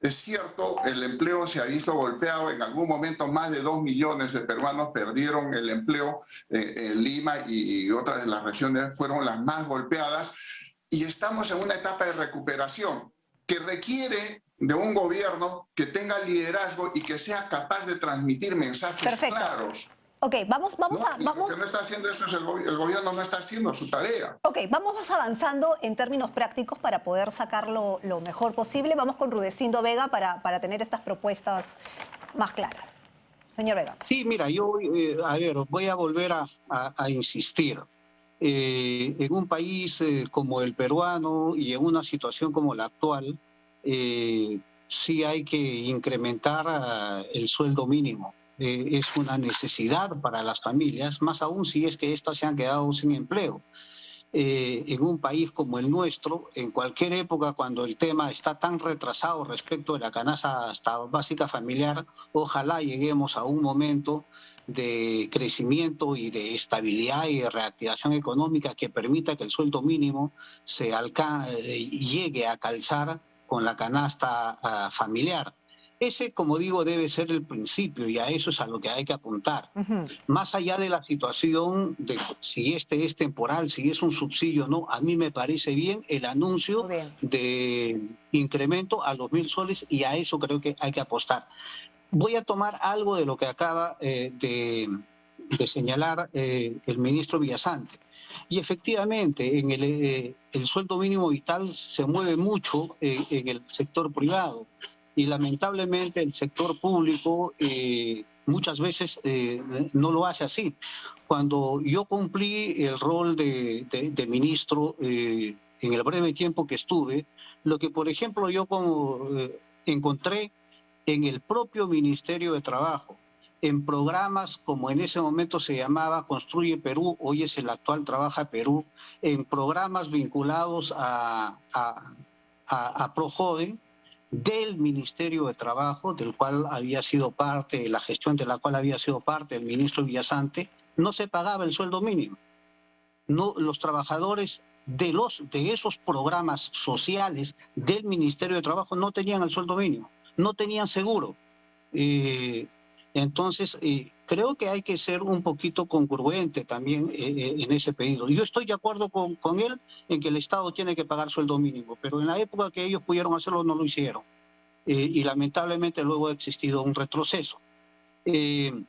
Es cierto, el empleo se ha visto golpeado. En algún momento más de 2 millones de peruanos perdieron el empleo en Lima y otras de las regiones fueron las más golpeadas. Y estamos en una etapa de recuperación que requiere de un gobierno que tenga liderazgo y que sea capaz de transmitir mensajes claros. Ok, vamos Lo que no está haciendo eso es el gobierno no está haciendo su tarea. Ok, vamos avanzando en términos prácticos para poder sacarlo lo mejor posible. Vamos con Rudecindo Vega para tener estas propuestas más claras. Señor Vega. Sí, mira, yo voy a volver a insistir. En un país como el peruano y en una situación como la actual, sí hay que incrementar el sueldo mínimo. Es una necesidad para las familias, más aún si es que éstas se han quedado sin empleo. En un país como el nuestro, en cualquier época, cuando el tema está tan retrasado respecto de la canasta básica familiar, ojalá lleguemos a un momento de crecimiento y de estabilidad y de reactivación económica que permita que el sueldo mínimo llegue a calzar con la canasta familiar. Ese, como digo, debe ser el principio y a eso es a lo que hay que apuntar. Más allá de la situación de si este es temporal, si es un subsidio o no, a mí me parece bien el anuncio de incremento a los 1.000 soles y a eso creo que hay que apostar. Voy a tomar algo de lo que acaba de señalar el ministro Villasante. Y efectivamente, en el sueldo mínimo vital se mueve mucho en el sector privado. Y lamentablemente el sector público muchas veces no lo hace así. Cuando yo cumplí el rol de ministro en el breve tiempo que estuve, lo que por ejemplo yo encontré en el propio Ministerio de Trabajo, en programas como en ese momento se llamaba Construye Perú, hoy es el actual Trabaja Perú, en programas vinculados a ProJoven, del Ministerio de Trabajo, del cual había sido parte, la gestión de la cual había sido parte el ministro Villasante, no se pagaba el sueldo mínimo. No, los trabajadores de esos programas sociales del Ministerio de Trabajo no tenían el sueldo mínimo, no tenían seguro. Entonces, creo que hay que ser un poquito congruente también en ese pedido. Yo estoy de acuerdo con él en que el Estado tiene que pagar sueldo mínimo, pero en la época que ellos pudieron hacerlo no lo hicieron. Y lamentablemente luego ha existido un retroceso. Y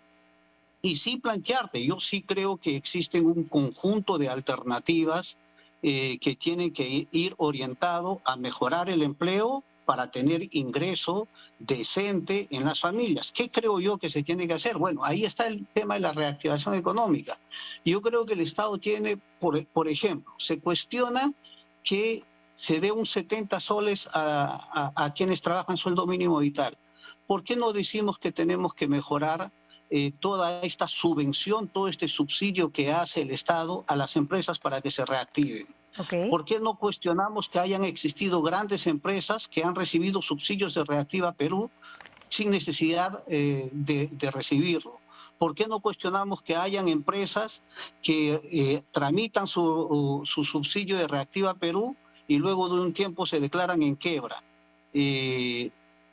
sí plantearte, yo sí creo que existen un conjunto de alternativas que tienen que ir orientado a mejorar el empleo para tener ingreso decente en las familias. ¿Qué creo yo que se tiene que hacer? Bueno, ahí está el tema de la reactivación económica. Yo creo que el Estado tiene, por ejemplo, se cuestiona que se dé un 70 soles a quienes trabajan sueldo mínimo vital. ¿Por qué no decimos que tenemos que mejorar toda esta subvención, todo este subsidio que hace el Estado a las empresas para que se reactiven? ¿Por qué no cuestionamos que hayan existido grandes empresas que han recibido subsidios de Reactiva Perú sin necesidad de recibirlo? ¿Por qué no cuestionamos que hayan empresas que tramitan su subsidio de Reactiva Perú y luego de un tiempo se declaran en quiebra?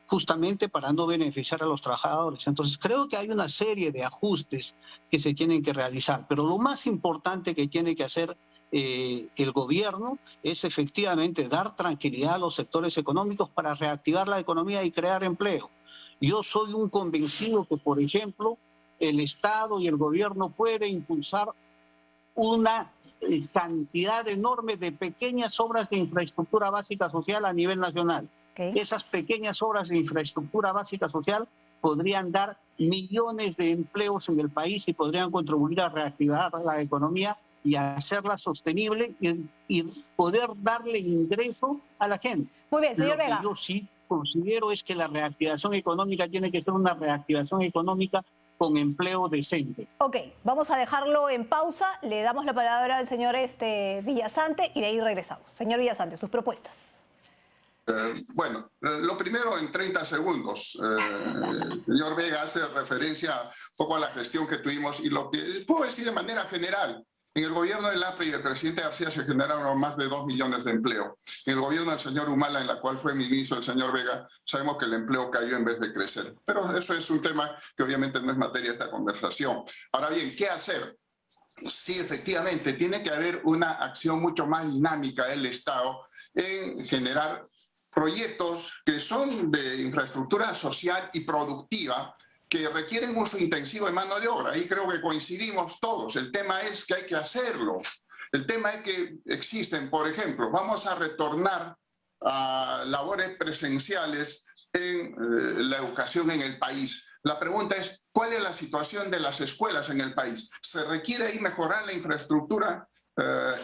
Justamente para no beneficiar a los trabajadores. Entonces creo que hay una serie de ajustes que se tienen que realizar, pero lo más importante que tiene que hacer el gobierno es efectivamente dar tranquilidad a los sectores económicos para reactivar la economía y crear empleo. Yo soy un convencido que, por ejemplo, el Estado y el gobierno pueden impulsar una cantidad enorme de pequeñas obras de infraestructura básica social a nivel nacional. Esas pequeñas obras de infraestructura básica social podrían dar millones de empleos en el país y podrían contribuir a reactivar la economía y a hacerla sostenible y poder darle ingreso a la gente. Muy bien, señor Vega. Lo que yo sí considero es que la reactivación económica tiene que ser una reactivación económica con empleo decente. Ok, vamos a dejarlo en pausa. Le damos la palabra al señor Villasante y de ahí regresamos. Señor Villasante, sus propuestas. Bueno, lo primero en 30 segundos. El señor Vega hace referencia un poco a la gestión que tuvimos y lo que puedo decir de manera general. En el gobierno del APRA y del presidente García se generaron más de 2 millones de empleo. En el gobierno del señor Humala, en la cual fue ministro el señor Vega, sabemos que el empleo cayó en vez de crecer. Pero eso es un tema que obviamente no es materia de esta conversación. Ahora bien, ¿qué hacer? Sí, efectivamente, tiene que haber una acción mucho más dinámica del Estado en generar proyectos que son de infraestructura social y productiva que requieren uso intensivo de mano de obra. Ahí creo que coincidimos todos. El tema es que hay que hacerlo. El tema es que existen, por ejemplo, vamos a retornar a labores presenciales en la educación en el país. La pregunta es, ¿cuál es la situación de las escuelas en el país? ¿Se requiere ahí mejorar la infraestructura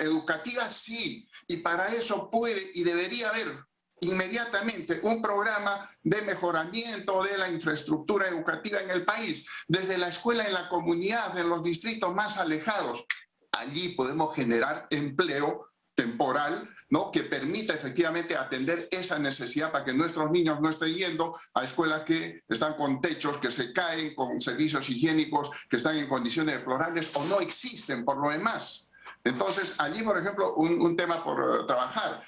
educativa? Sí. Y para eso puede y debería haber inmediatamente un programa de mejoramiento de la infraestructura educativa en el país, desde la escuela en la comunidad, en los distritos más alejados. Allí podemos generar empleo que temporal, ¿no?, que permita efectivamente atender esa necesidad para que nuestros niños no estén yendo a escuelas que están con techos que se caen, con servicios higiénicos que están en condiciones deplorables o no existen por lo demás. Entonces, allí, por ejemplo, un tema por trabajar.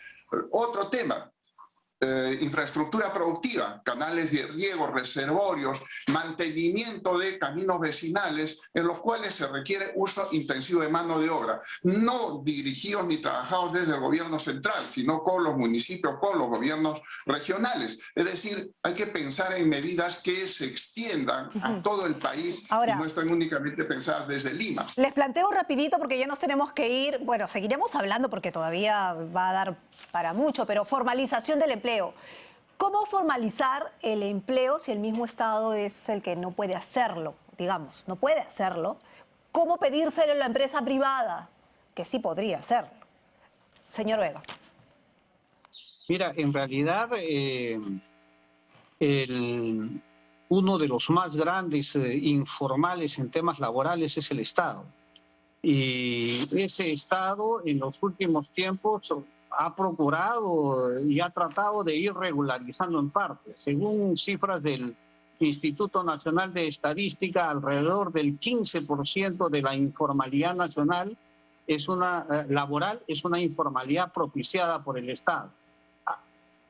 Otro tema, infraestructura productiva, canales de riego, reservorios, mantenimiento de caminos vecinales en los cuales se requiere uso intensivo de mano de obra, no dirigidos ni trabajados desde el gobierno central, sino con los municipios, con los gobiernos regionales. Es decir, hay que pensar en medidas que se extiendan a todo el país. Ahora, y no están únicamente pensadas desde Lima. Les planteo rapidito porque ya nos tenemos que ir. Bueno, seguiremos hablando porque todavía va a dar para mucho, pero formalización del empleo. ¿Cómo formalizar el empleo si el mismo Estado es el que no puede hacerlo? Digamos, no puede hacerlo. ¿Cómo pedírselo a la empresa privada? Que sí podría hacerlo. Señor Vega. Mira, en realidad uno de los más grandes informales en temas laborales es el Estado. Y ese Estado en los últimos tiempos ha procurado y ha tratado de ir regularizando en parte. Según cifras del Instituto Nacional de Estadística, alrededor del 15% de la informalidad nacional laboral es una informalidad propiciada por el Estado.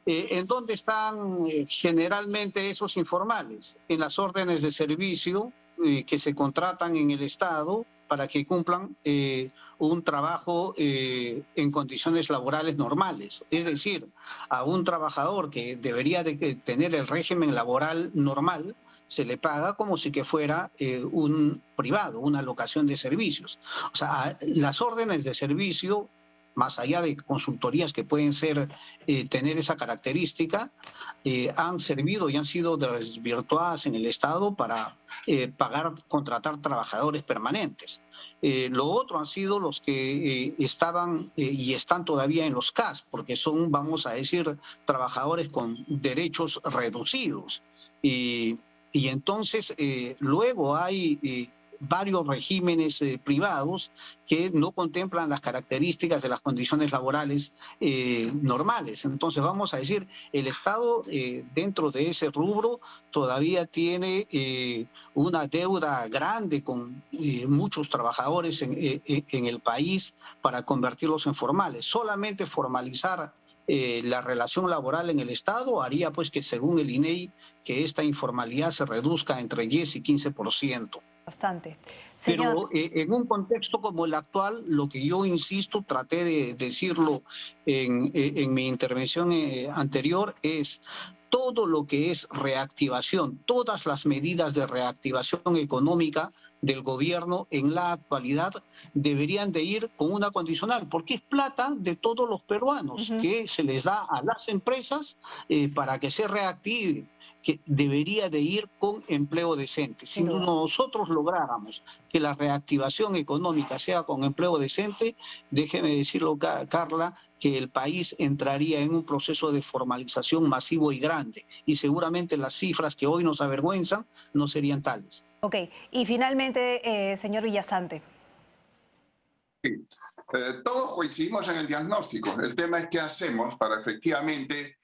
¿En dónde están generalmente esos informales? En las órdenes de servicio que se contratan en el Estado para que cumplan un trabajo en condiciones laborales normales. Es decir, a un trabajador que debería de tener el régimen laboral normal, se le paga como si que fuera un privado, una locación de servicios. O sea, las órdenes de servicio, más allá de consultorías que pueden ser tener esa característica, han servido y han sido desvirtuadas en el Estado para contratar trabajadores permanentes. Lo otro han sido los que estaban y están todavía en los CAS, porque son, vamos a decir, trabajadores con derechos reducidos. Y entonces luego hay varios regímenes privados que no contemplan las características de las condiciones laborales normales. Entonces, vamos a decir, el Estado dentro de ese rubro todavía tiene una deuda grande con muchos trabajadores en el país para convertirlos en formales. Solamente formalizar la relación laboral en el Estado haría pues que, según el INEI, que esta informalidad se reduzca entre 10 y 15%. Bastante. Pero en un contexto como el actual, lo que yo insisto, traté de decirlo en mi intervención anterior, es todo lo que es reactivación, todas las medidas de reactivación económica del gobierno en la actualidad deberían de ir con una condicional, porque es plata de todos los peruanos que se les da a las empresas para que se reactiven, que debería de ir con empleo decente. Si nosotros lográramos que la reactivación económica sea con empleo decente, déjeme decirlo, Carla, que el país entraría en un proceso de formalización masivo y grande, y seguramente las cifras que hoy nos avergüenzan no serían tales. Ok, y finalmente, señor Villasante. Sí. Todos coincidimos en el diagnóstico. El tema es qué hacemos para efectivamente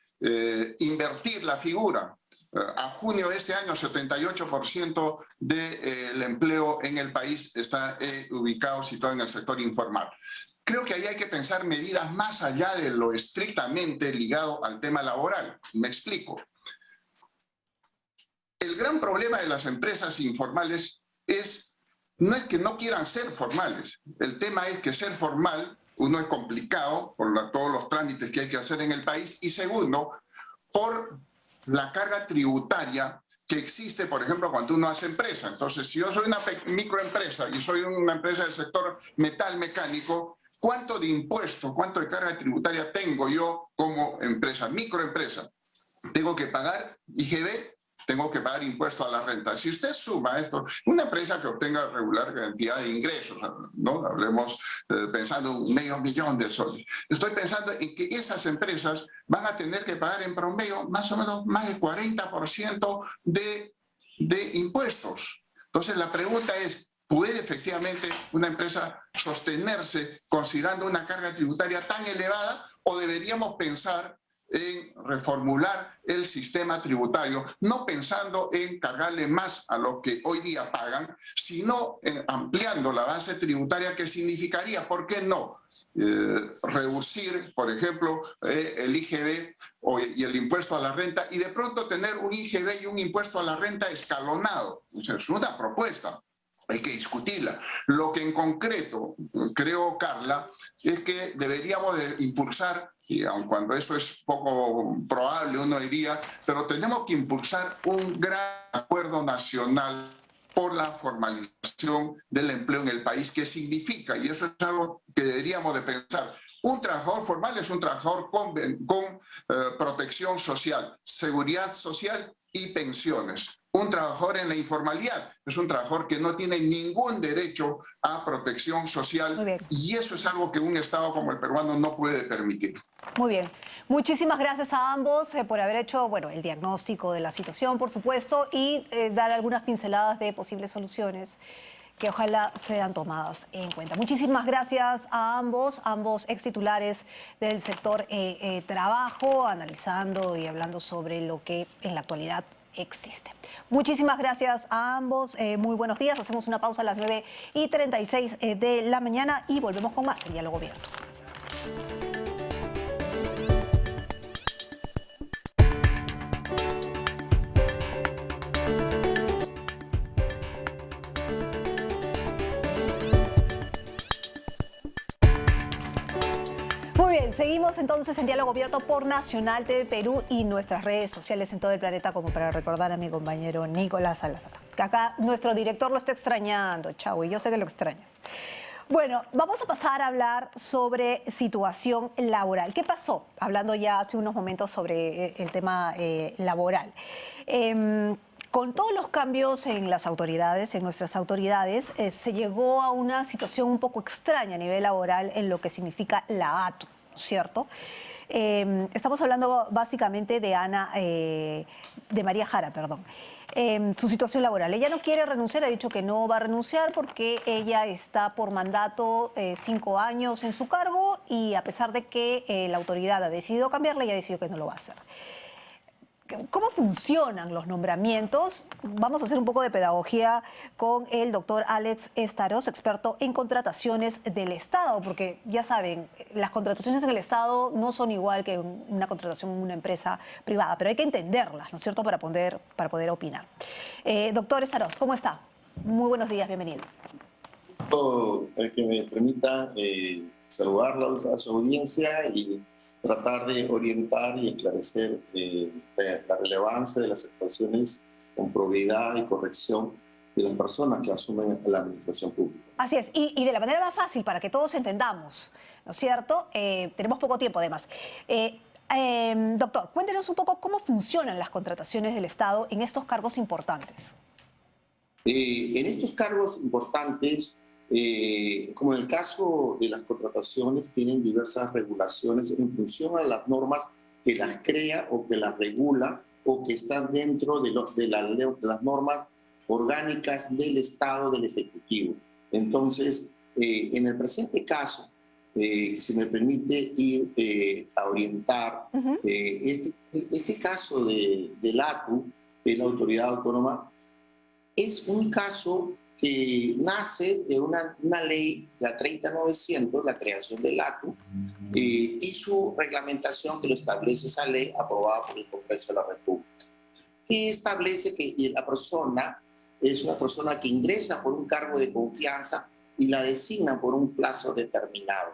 invertir la figura. A junio de este año, 78% del empleo en el país está ubicado, situado en el sector informal. Creo que ahí hay que pensar medidas más allá de lo estrictamente ligado al tema laboral. Me explico. El gran problema de las empresas informales no es que no quieran ser formales. El tema es que ser formal, uno, es complicado por todos los trámites que hay que hacer en el país, y segundo, por la carga tributaria que existe, por ejemplo, cuando uno hace empresa. Entonces, si yo soy una microempresa y soy una empresa del sector metal mecánico, ¿cuánto de impuesto, cuánto de carga tributaria tengo yo como empresa, microempresa? Tengo que pagar IGB, tengo que pagar impuesto a la renta. Si usted suma esto, una empresa que obtenga regular cantidad de ingresos, ¿no? Hablemos pensando en $500,000 de soles. Estoy pensando en que esas empresas van a tener que pagar en promedio más o menos más del 40% de impuestos. Entonces la pregunta es, ¿Puede efectivamente una empresa sostenerse considerando una carga tributaria tan elevada o deberíamos pensar en reformular el sistema tributario, no pensando en cargarle más a lo que hoy día pagan, sino ampliando la base tributaria, que significaría, ¿por qué no?, reducir, por ejemplo, el IGB y el impuesto a la renta, y de pronto tener un IGB y un impuesto a la renta escalonado. O sea, es una propuesta. Hay que discutirla. Lo que en concreto creo, Carla, es que deberíamos de impulsar, y aun cuando eso es poco probable, uno diría, pero tenemos que impulsar un gran acuerdo nacional por la formalización del empleo en el país, que significa, y eso es algo que deberíamos de pensar, un trabajador formal es un trabajador con protección social, seguridad social y pensiones. Un trabajador en la informalidad es un trabajador que no tiene ningún derecho a protección social, y eso es algo que un Estado como el peruano no puede permitir. Muy bien. Muchísimas gracias a ambos por haber hecho el diagnóstico de la situación, por supuesto, y dar algunas pinceladas de posibles soluciones que ojalá sean tomadas en cuenta. Muchísimas gracias a ambos ex titulares del sector trabajo, analizando y hablando sobre lo que en la actualidad existe. Muchísimas gracias a ambos. Muy buenos días. Hacemos una pausa a las 9:36 de la mañana y volvemos con más en Diálogo Abierto. Muy bien, seguimos entonces en Diálogo Abierto por Nacional TV Perú y nuestras redes sociales en todo el planeta, como para recordar a mi compañero Nicolás Salazar, que acá nuestro director lo está extrañando, Chau, y yo sé que lo extrañas. Bueno, vamos a pasar a hablar sobre situación laboral. ¿Qué pasó? Hablando ya hace unos momentos sobre el tema laboral. Con todos los cambios en las autoridades, en nuestras autoridades, se llegó a una situación un poco extraña a nivel laboral en lo que significa la ATU, ¿cierto? Estamos hablando básicamente de de María Jara, perdón. Su situación laboral. Ella no quiere renunciar, ha dicho que no va a renunciar porque ella está por mandato 5 años en su cargo, y a pesar de que la autoridad ha decidido cambiarla, ella ha decidido que no lo va a hacer. ¿Cómo funcionan los nombramientos? Vamos a hacer un poco de pedagogía con el doctor Alex Estaros, experto en contrataciones del Estado, porque ya saben, las contrataciones en el Estado no son igual que una contratación en una empresa privada, pero hay que entenderlas, ¿no es cierto?, para poder opinar. Doctor Estaros, ¿cómo está? Muy buenos días, bienvenido. El que me permita saludarlos a su audiencia y tratar de orientar y esclarecer la relevancia de las actuaciones con probidad y corrección de las personas que asumen la administración pública. Así es, y de la manera más fácil para que todos entendamos, ¿no es cierto? Tenemos poco tiempo además. Doctor, cuéntenos un poco cómo funcionan las contrataciones del Estado en estos cargos importantes. En estos cargos importantes, como en el caso de las contrataciones, tienen diversas regulaciones en función a las normas que las crea o que las regula o que están dentro de las normas orgánicas del Estado, del Ejecutivo. Entonces, en el presente caso, si me permite ir a orientar, este caso del ATU, de la Autoridad Autónoma, es un caso que nace de una ley, la 30.900, la creación del ATU, y su reglamentación que lo establece esa ley aprobada por el Congreso de la República, que establece que la persona es una persona que ingresa por un cargo de confianza y la designan por un plazo determinado.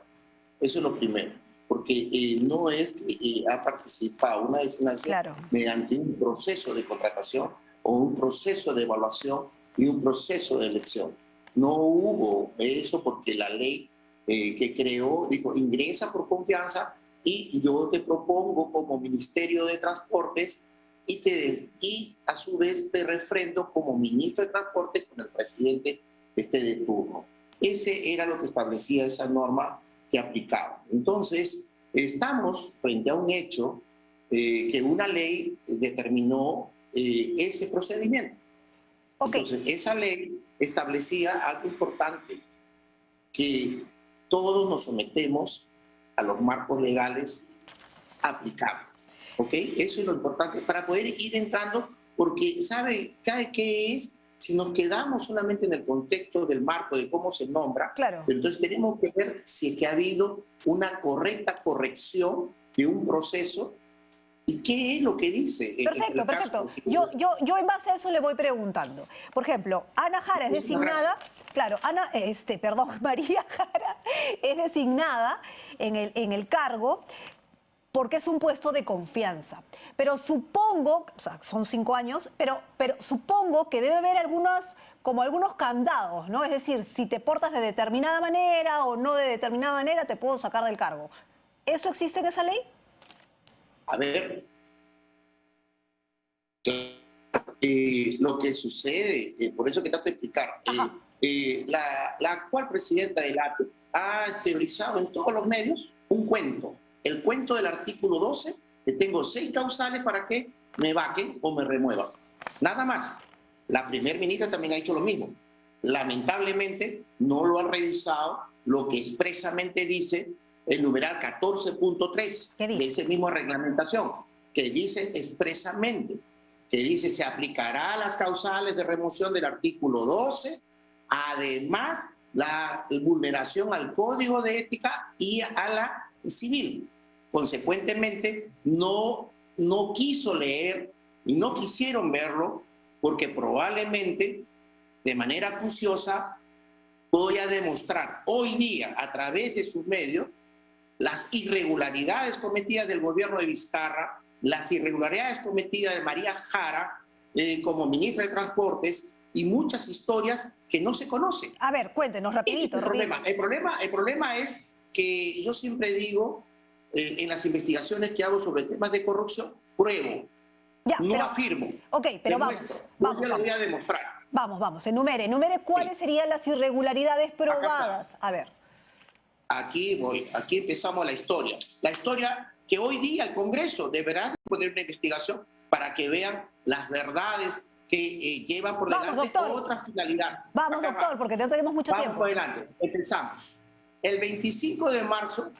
Eso es lo primero, porque no es que ha participado una designación mediante un proceso de contratación o un proceso de evaluación y un proceso de elección. No hubo eso porque la ley que creó dijo ingresa por confianza y yo te propongo como Ministerio de Transportes y a su vez te refrendo como Ministro de Transporte con el presidente de turno. Ese era lo que establecía esa norma que aplicaba. Entonces, estamos frente a un hecho que una ley determinó ese procedimiento. Okay. Entonces, esa ley establecía algo importante, que todos nos sometemos a los marcos legales aplicables. ¿Ok? Eso es lo importante para poder ir entrando, porque ¿sabe qué es? Si nos quedamos solamente en el contexto del marco de cómo se nombra, claro, entonces tenemos que ver si es que ha habido una correcta corrección de un proceso y qué es lo que dice. Perfecto, perfecto. Yo en base a eso le voy preguntando. Por ejemplo, Ana Jara es designada, claro, María Jara es designada en el cargo porque es un puesto de confianza. Pero supongo, o sea, son 5 años, pero supongo que debe haber algunos candados, ¿no? Es decir, si te portas de determinada manera o no de determinada manera, te puedo sacar del cargo. ¿Eso existe en esa ley? A ver, lo que sucede, por eso que trato de explicar, la actual presidenta del ATU ha exteriorizado en todos los medios un cuento. El cuento del artículo 12, que tengo 6 causales para que me vaquen o me remuevan. Nada más. La primer ministra también ha dicho lo mismo. Lamentablemente no lo han revisado lo que expresamente dice el numeral 14.3 de esa misma reglamentación, que dice expresamente, que dice se aplicará a las causales de remoción del artículo 12, además la vulneración al Código de Ética y a la civil. Consecuentemente, no quiso leer y no quisieron verlo porque probablemente de manera acuciosa voy a demostrar hoy día a través de sus medios las irregularidades cometidas del gobierno de Vizcarra, las irregularidades cometidas de María Jara como ministra de Transportes y muchas historias que no se conocen. A ver, cuéntenos rapidito. El problema es que yo siempre digo, en las investigaciones que hago sobre temas de corrupción, pruebo, afirmo. Ok, pero vamos. Yo lo voy a demostrar. Vamos, enumere cuáles serían las irregularidades probadas. A ver. Aquí empezamos la historia. La historia que hoy día el Congreso deberá poner una investigación para que vean las verdades que llevan por delante otra finalidad. Vamos, doctor, porque no tenemos mucho tiempo. Vamos por delante, empezamos. El 25 de marzo,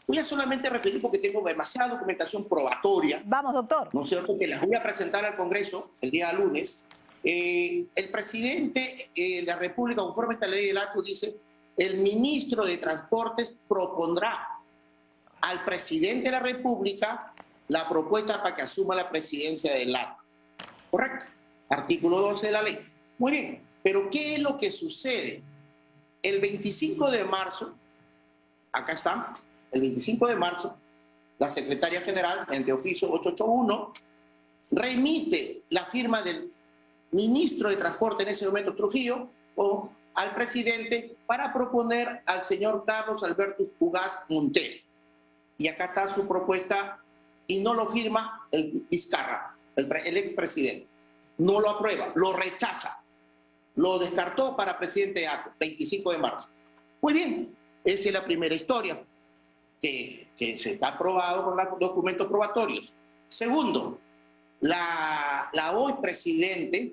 voy a solamente repetir porque tengo demasiada documentación probatoria. Vamos, doctor. ¿No es cierto? Que las voy a presentar al Congreso el día lunes. El presidente de la República, conforme a esta ley del acto, dice: el ministro de Transportes propondrá al presidente de la República la propuesta para que asuma la presidencia del acto. ¿Correcto? Artículo 12 de la ley. Muy bien, pero ¿qué es lo que sucede? El 25 de marzo, acá está, el 25 de marzo, la secretaria general, ante oficio 881, remite la firma del ministro de Transporte en ese momento, Trujillo, al presidente para proponer al señor Carlos Alberto Ugaz Montero. Y acá está su propuesta y no lo firma el Vizcarra, el expresidente. No lo aprueba, lo rechaza. Lo descartó para presidente de ATU, 25 de marzo. Muy bien, esa es la primera historia, que se está aprobado con los documentos probatorios. Segundo, la hoy presidente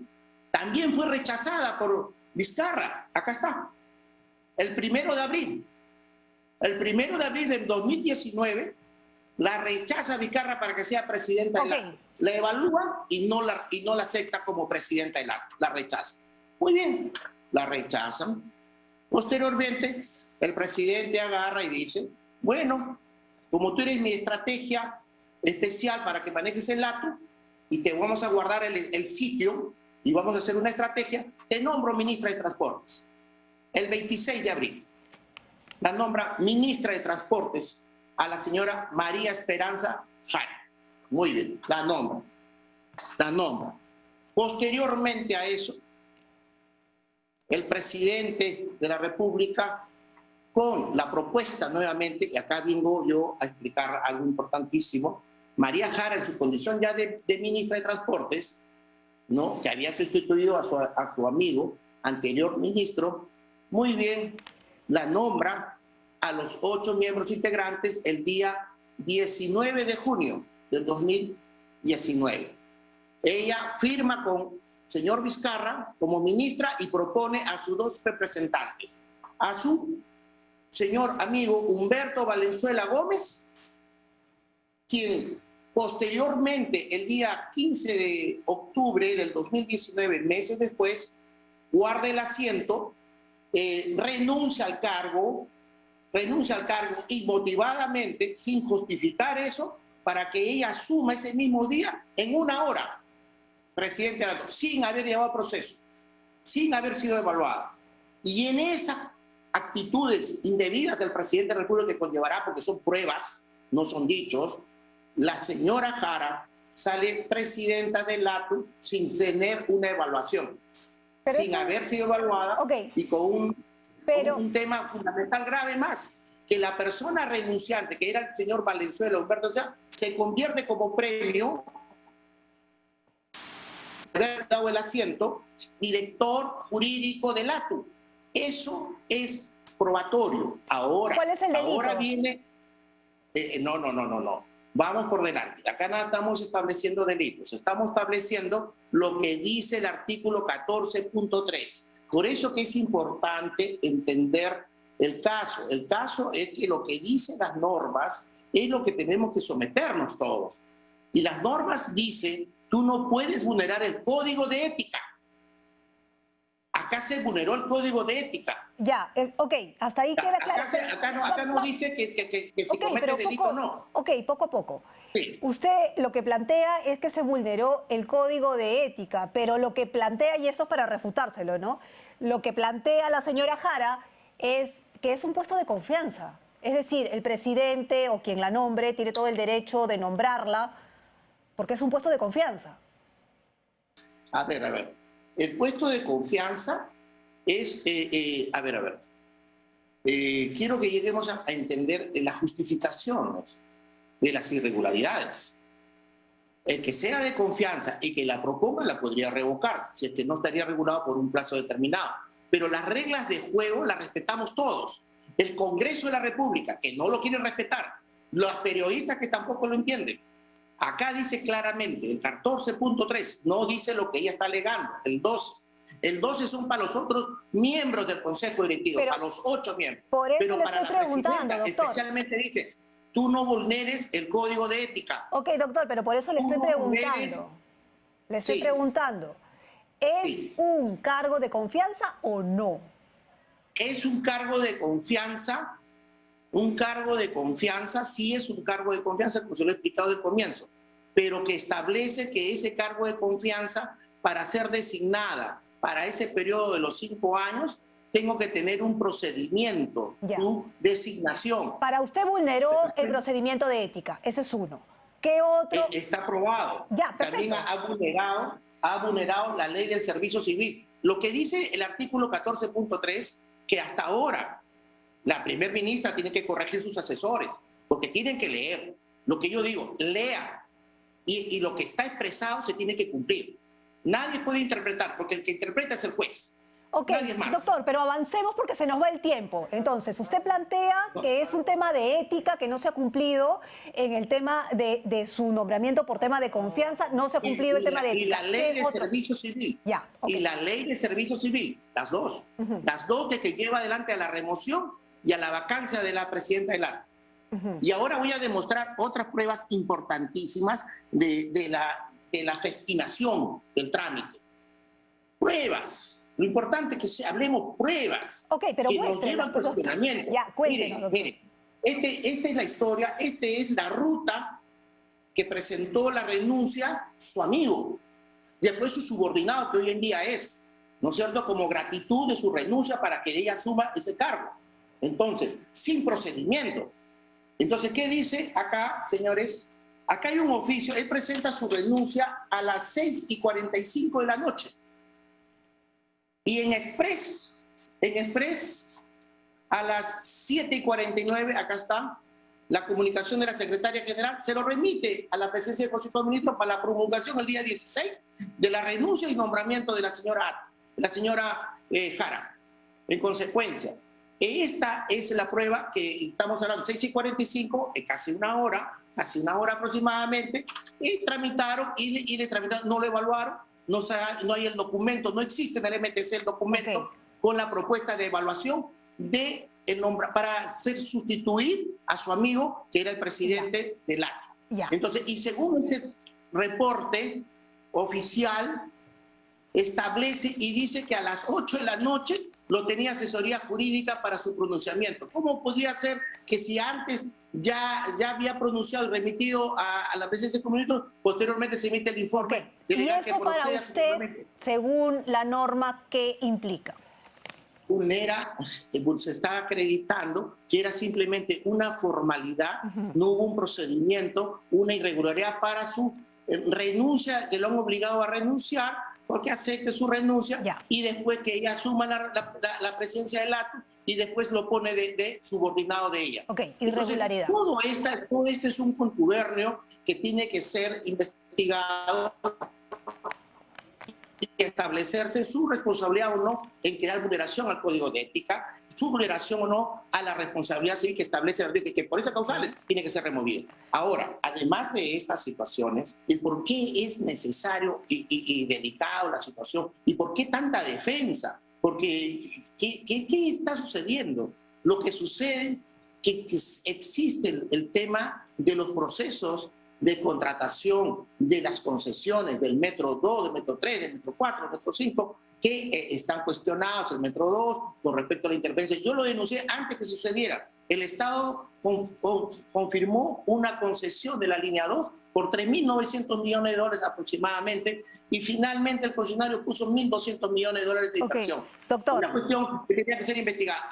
también fue rechazada por Vizcarra. Acá está. El 1 de abril. El 1 de abril del 2019 la rechaza Vizcarra para que sea presidenta del ATU. La evalúa y no la acepta como presidenta del ATU. La rechaza. Muy bien, la rechazan. Posteriormente, el presidente agarra y dice: bueno, como tú eres mi estrategia especial para que manejes el ATU y te vamos a guardar el sitio y vamos a hacer una estrategia, te nombro ministra de Transportes. El 26 de abril, la nombra ministra de Transportes a la señora María Esperanza Jara. Muy bien, la nombra. Posteriormente a eso, el presidente de la República, con la propuesta nuevamente, y acá vengo yo a explicar algo importantísimo, María Jara, en su condición ya de ministra de Transportes, ¿no?, que había sustituido a su amigo, anterior ministro, muy bien, la nombra a los 8 miembros integrantes el día 19 de junio del 2019. Ella firma con señor Vizcarra como ministra y propone a sus 2 representantes, a su señor amigo Humberto Valenzuela Gómez, quien posteriormente, el día 15 de octubre del 2019, meses después, guarda el asiento, renuncia al cargo y motivadamente, sin justificar eso, para que ella asuma ese mismo día, en 1 hora, presidente de la, sin haber llevado proceso, sin haber sido evaluada. Y en esas actitudes indebidas del presidente de la República que conllevará, porque son pruebas, no son dichos, la señora Jara sale presidenta del ATU sin tener una evaluación, sin haber sido evaluada, y con un tema fundamental grave más, que la persona renunciante, que era el señor Valenzuela Humberto, se convierte como premio, haber dado el asiento, director jurídico del ATU. Eso es probatorio. Ahora, ¿cuál es el delito? Ahora viene... No. Vamos por delante. Acá no estamos estableciendo delitos. Estamos estableciendo lo que dice el artículo 14.3. Por eso que es importante entender el caso. El caso es que lo que dicen las normas es lo que tenemos que someternos todos. Y las normas dicen, tú no puedes vulnerar el código de ética. Acá se vulneró el código de ética. Ya, ok, hasta ahí queda claro. Acá no dice que si comete delito o no. Ok, poco a poco. Sí. Usted lo que plantea es que se vulneró el código de ética, pero lo que plantea, y eso es para refutárselo, ¿no? Lo que plantea la señora Jara es que es un puesto de confianza. Es decir, el presidente o quien la nombre tiene todo el derecho de nombrarla porque es un puesto de confianza. A ver. El puesto de confianza es, quiero que lleguemos a entender las justificaciones de las irregularidades. El que sea de confianza y que la proponga la podría revocar, si es que no estaría regulado por un plazo determinado. Pero las reglas de juego las respetamos todos. El Congreso de la República, que no lo quieren respetar, los periodistas que tampoco lo entienden. Acá dice claramente, el 14.3, no dice lo que ella está alegando, el 12. El 12 son para los otros miembros del Consejo Directivo, para los 8 miembros. Por eso pero le para estoy la preguntando, presidenta doctor. especialmente dice, tú no vulneres el código de ética. Ok, doctor, pero por eso le estoy preguntando. Le estoy preguntando, ¿es un cargo de confianza o no? Es un cargo de confianza. Un cargo de confianza, sí es un cargo de confianza, como se lo he explicado del comienzo, pero que establece que ese cargo de confianza, para ser designada para ese periodo de los 5 años, tengo que tener un procedimiento, su designación. Para usted vulneró el procedimiento de ética, ese es uno. ¿Qué otro? Está aprobado. Ya, perfecto. También ha vulnerado la ley del servicio civil. Lo que dice el artículo 14.3, que hasta ahora la primer ministra tiene que corregir sus asesores, porque tienen que leer. Lo que yo digo, lea. Y lo que está expresado se tiene que cumplir. Nadie puede interpretar, porque el que interpreta es el juez. Ok, doctor, pero avancemos porque se nos va el tiempo. Entonces, usted plantea que es un tema de ética que no se ha cumplido en el tema de su nombramiento por tema de confianza, no se ha cumplido el tema de ética. Y la ley de servicio civil. Ya, y la ley de servicio civil, las dos. Las dos de que lleva adelante a la remoción y a la vacancia de la presidenta del ATU. Y ahora voy a demostrar otras pruebas importantísimas de la festinación del trámite. Pruebas. Lo importante es que hablemos pruebas que nos llevan a cuestionamiento. Ya, cuéntenos, Mire, esta es la historia, esta es la ruta que presentó la renuncia su amigo, después su subordinado, que hoy en día es, ¿no es cierto?, como gratitud de su renuncia para que ella asuma ese cargo. Entonces, sin procedimiento. Entonces, ¿qué dice acá, señores? Acá hay un oficio, él presenta su renuncia a las 6:45 de la noche. Y en Express, a las 7:49, acá está, la comunicación de la secretaria general se lo remite a la presencia del Consejo de Ministros para la promulgación el día 16 de la renuncia y nombramiento de la señora Jara. En consecuencia, esta es la prueba que estamos hablando, 6:45, casi una hora aproximadamente, y tramitaron, no lo evaluaron, no hay el documento, no existe en el MTC el documento con la propuesta de evaluación de el para sustituir a su amigo, que era el presidente del ATU. Entonces, y según este reporte oficial, establece y dice que a las 8 de la noche lo tenía asesoría jurídica para su pronunciamiento. ¿Cómo podría ser que si antes ya había pronunciado y remitido a la presidencia de ministros, posteriormente se emite el informe? ¿Y eso para usted, según la norma, qué implica? Se está acreditando que era simplemente una formalidad, no hubo un procedimiento, una irregularidad para su renuncia, que lo han obligado a renunciar, porque acepte su renuncia y después que ella asuma la presidencia del ATU y después lo pone de subordinado de ella. Irregularidad. Entonces, todo esto es un contubernio que tiene que ser investigado y establecerse su responsabilidad o no en crear vulneración al Código de Ética, su vulneración o no a la responsabilidad civil que establece la ley, que por esas causales tiene que ser removido. Ahora, además de estas situaciones, el por qué es necesario y delicado la situación y por qué tanta defensa, porque ¿qué está sucediendo? Lo que sucede que existe el tema de los procesos de contratación de las concesiones del Metro 2, del Metro 3, del Metro 4, del Metro 5, que están cuestionados, el Metro 2, con respecto a la intervención. Yo lo denuncié antes que sucediera. El Estado confirmó una concesión de la línea 2 por $3.900 millones aproximadamente, y finalmente el concesionario puso $1.200 millones de inversión. Doctor. Una cuestión que tenía que ser investigada.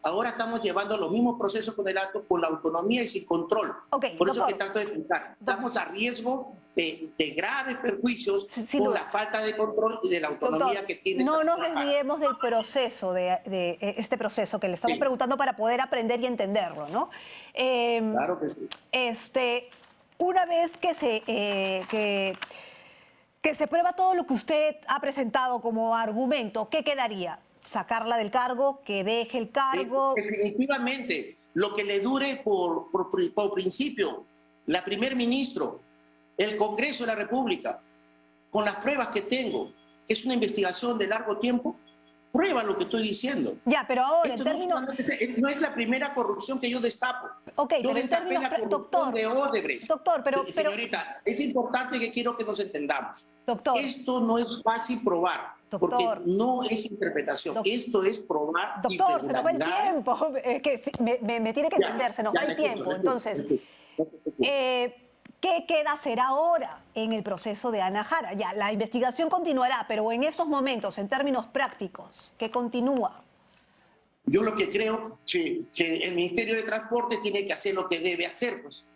Ahora estamos llevando los mismos procesos con el ATU, con la autonomía y sin control. Por eso que trato de explicar. Estamos a riesgo de graves perjuicios por la falta de control y de la autonomía que tiene. No nos desviemos del proceso, de este proceso que le estamos preguntando para poder aprender y entenderlo, ¿no? Claro que sí. Una vez que se prueba todo lo que usted ha presentado como argumento, ¿qué quedaría? ¿Sacarla del cargo? ¿Que deje el cargo? Definitivamente, lo que le dure por principio, la primer ministro, el Congreso de la República, con las pruebas que tengo, que es una investigación de largo tiempo, prueba lo que estoy diciendo. Ya, pero ahora, esto no es la primera corrupción que yo destapo. Yo destapé la corrupción de Odebrecht. Doctor, señorita, es importante que quiero que nos entendamos. Doctor. Esto no es fácil probar, porque no es interpretación. Esto es probar. Doctor, se nos va el tiempo. Me tiene que entender, se nos va el tiempo. Entonces, ¿qué queda hacer ahora en el proceso de Ana Jara? Ya, la investigación continuará, pero en esos momentos, en términos prácticos, ¿qué continúa? Yo lo que creo que el Ministerio de Transporte tiene que hacer lo que debe hacer, pues.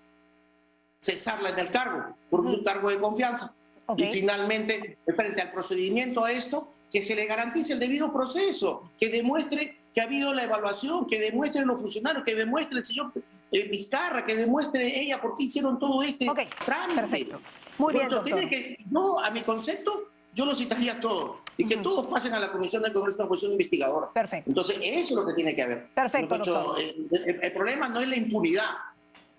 Cesarla en el cargo, porque es un cargo de confianza. Y finalmente, frente al procedimiento a esto, que se le garantice el debido proceso, que demuestre que ha habido la evaluación, que demuestren los funcionarios, que demuestre el señor Vizcarra, que demuestre ella por qué hicieron todo este trámite. Perfecto. Muy bien, doctor. Yo, a mi concepto, yo los citaría a todos y que todos pasen a la Comisión del Congreso, una comisión investigadora. Perfecto. Entonces, eso es lo que tiene que haber. Perfecto, doctor. El problema no es la impunidad.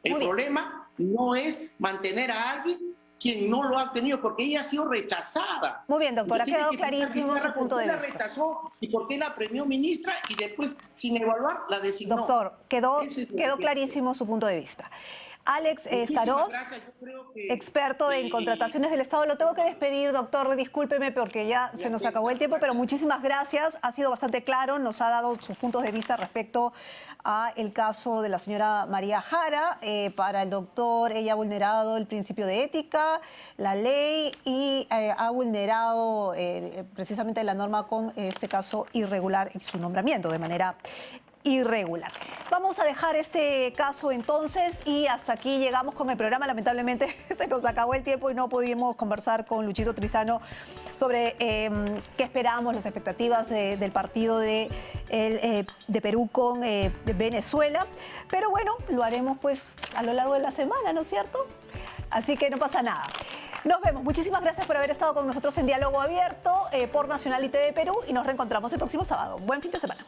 El problema no es mantener a alguien quien no lo ha tenido, porque ella ha sido rechazada. Muy bien, doctor, ha quedado clarísimo su punto de vista. ¿Por qué la rechazó y por qué la premió ministra y después, sin evaluar, la designó? Doctor, quedó clarísimo su punto de vista. Alex Sarós, experto en contrataciones del Estado. Lo tengo que despedir, doctor, discúlpeme porque ya se nos acabó el tiempo, pero muchísimas gracias. Ha sido bastante claro, nos ha dado sus puntos de vista respecto a el caso de la señora María Jara. Para el doctor, ella ha vulnerado el principio de ética, la ley y ha vulnerado precisamente la norma con este caso irregular y su nombramiento de manera irregular. Vamos a dejar este caso entonces y hasta aquí llegamos con el programa. Lamentablemente se nos acabó el tiempo y no pudimos conversar con Luchito Trizano sobre qué esperamos, las expectativas del partido de Perú con Venezuela. Pero bueno, lo haremos pues a lo largo de la semana, ¿no es cierto? Así que no pasa nada. Nos vemos. Muchísimas gracias por haber estado con nosotros en Diálogo Abierto por Nacional y TV Perú y nos reencontramos el próximo sábado. Buen fin de semana.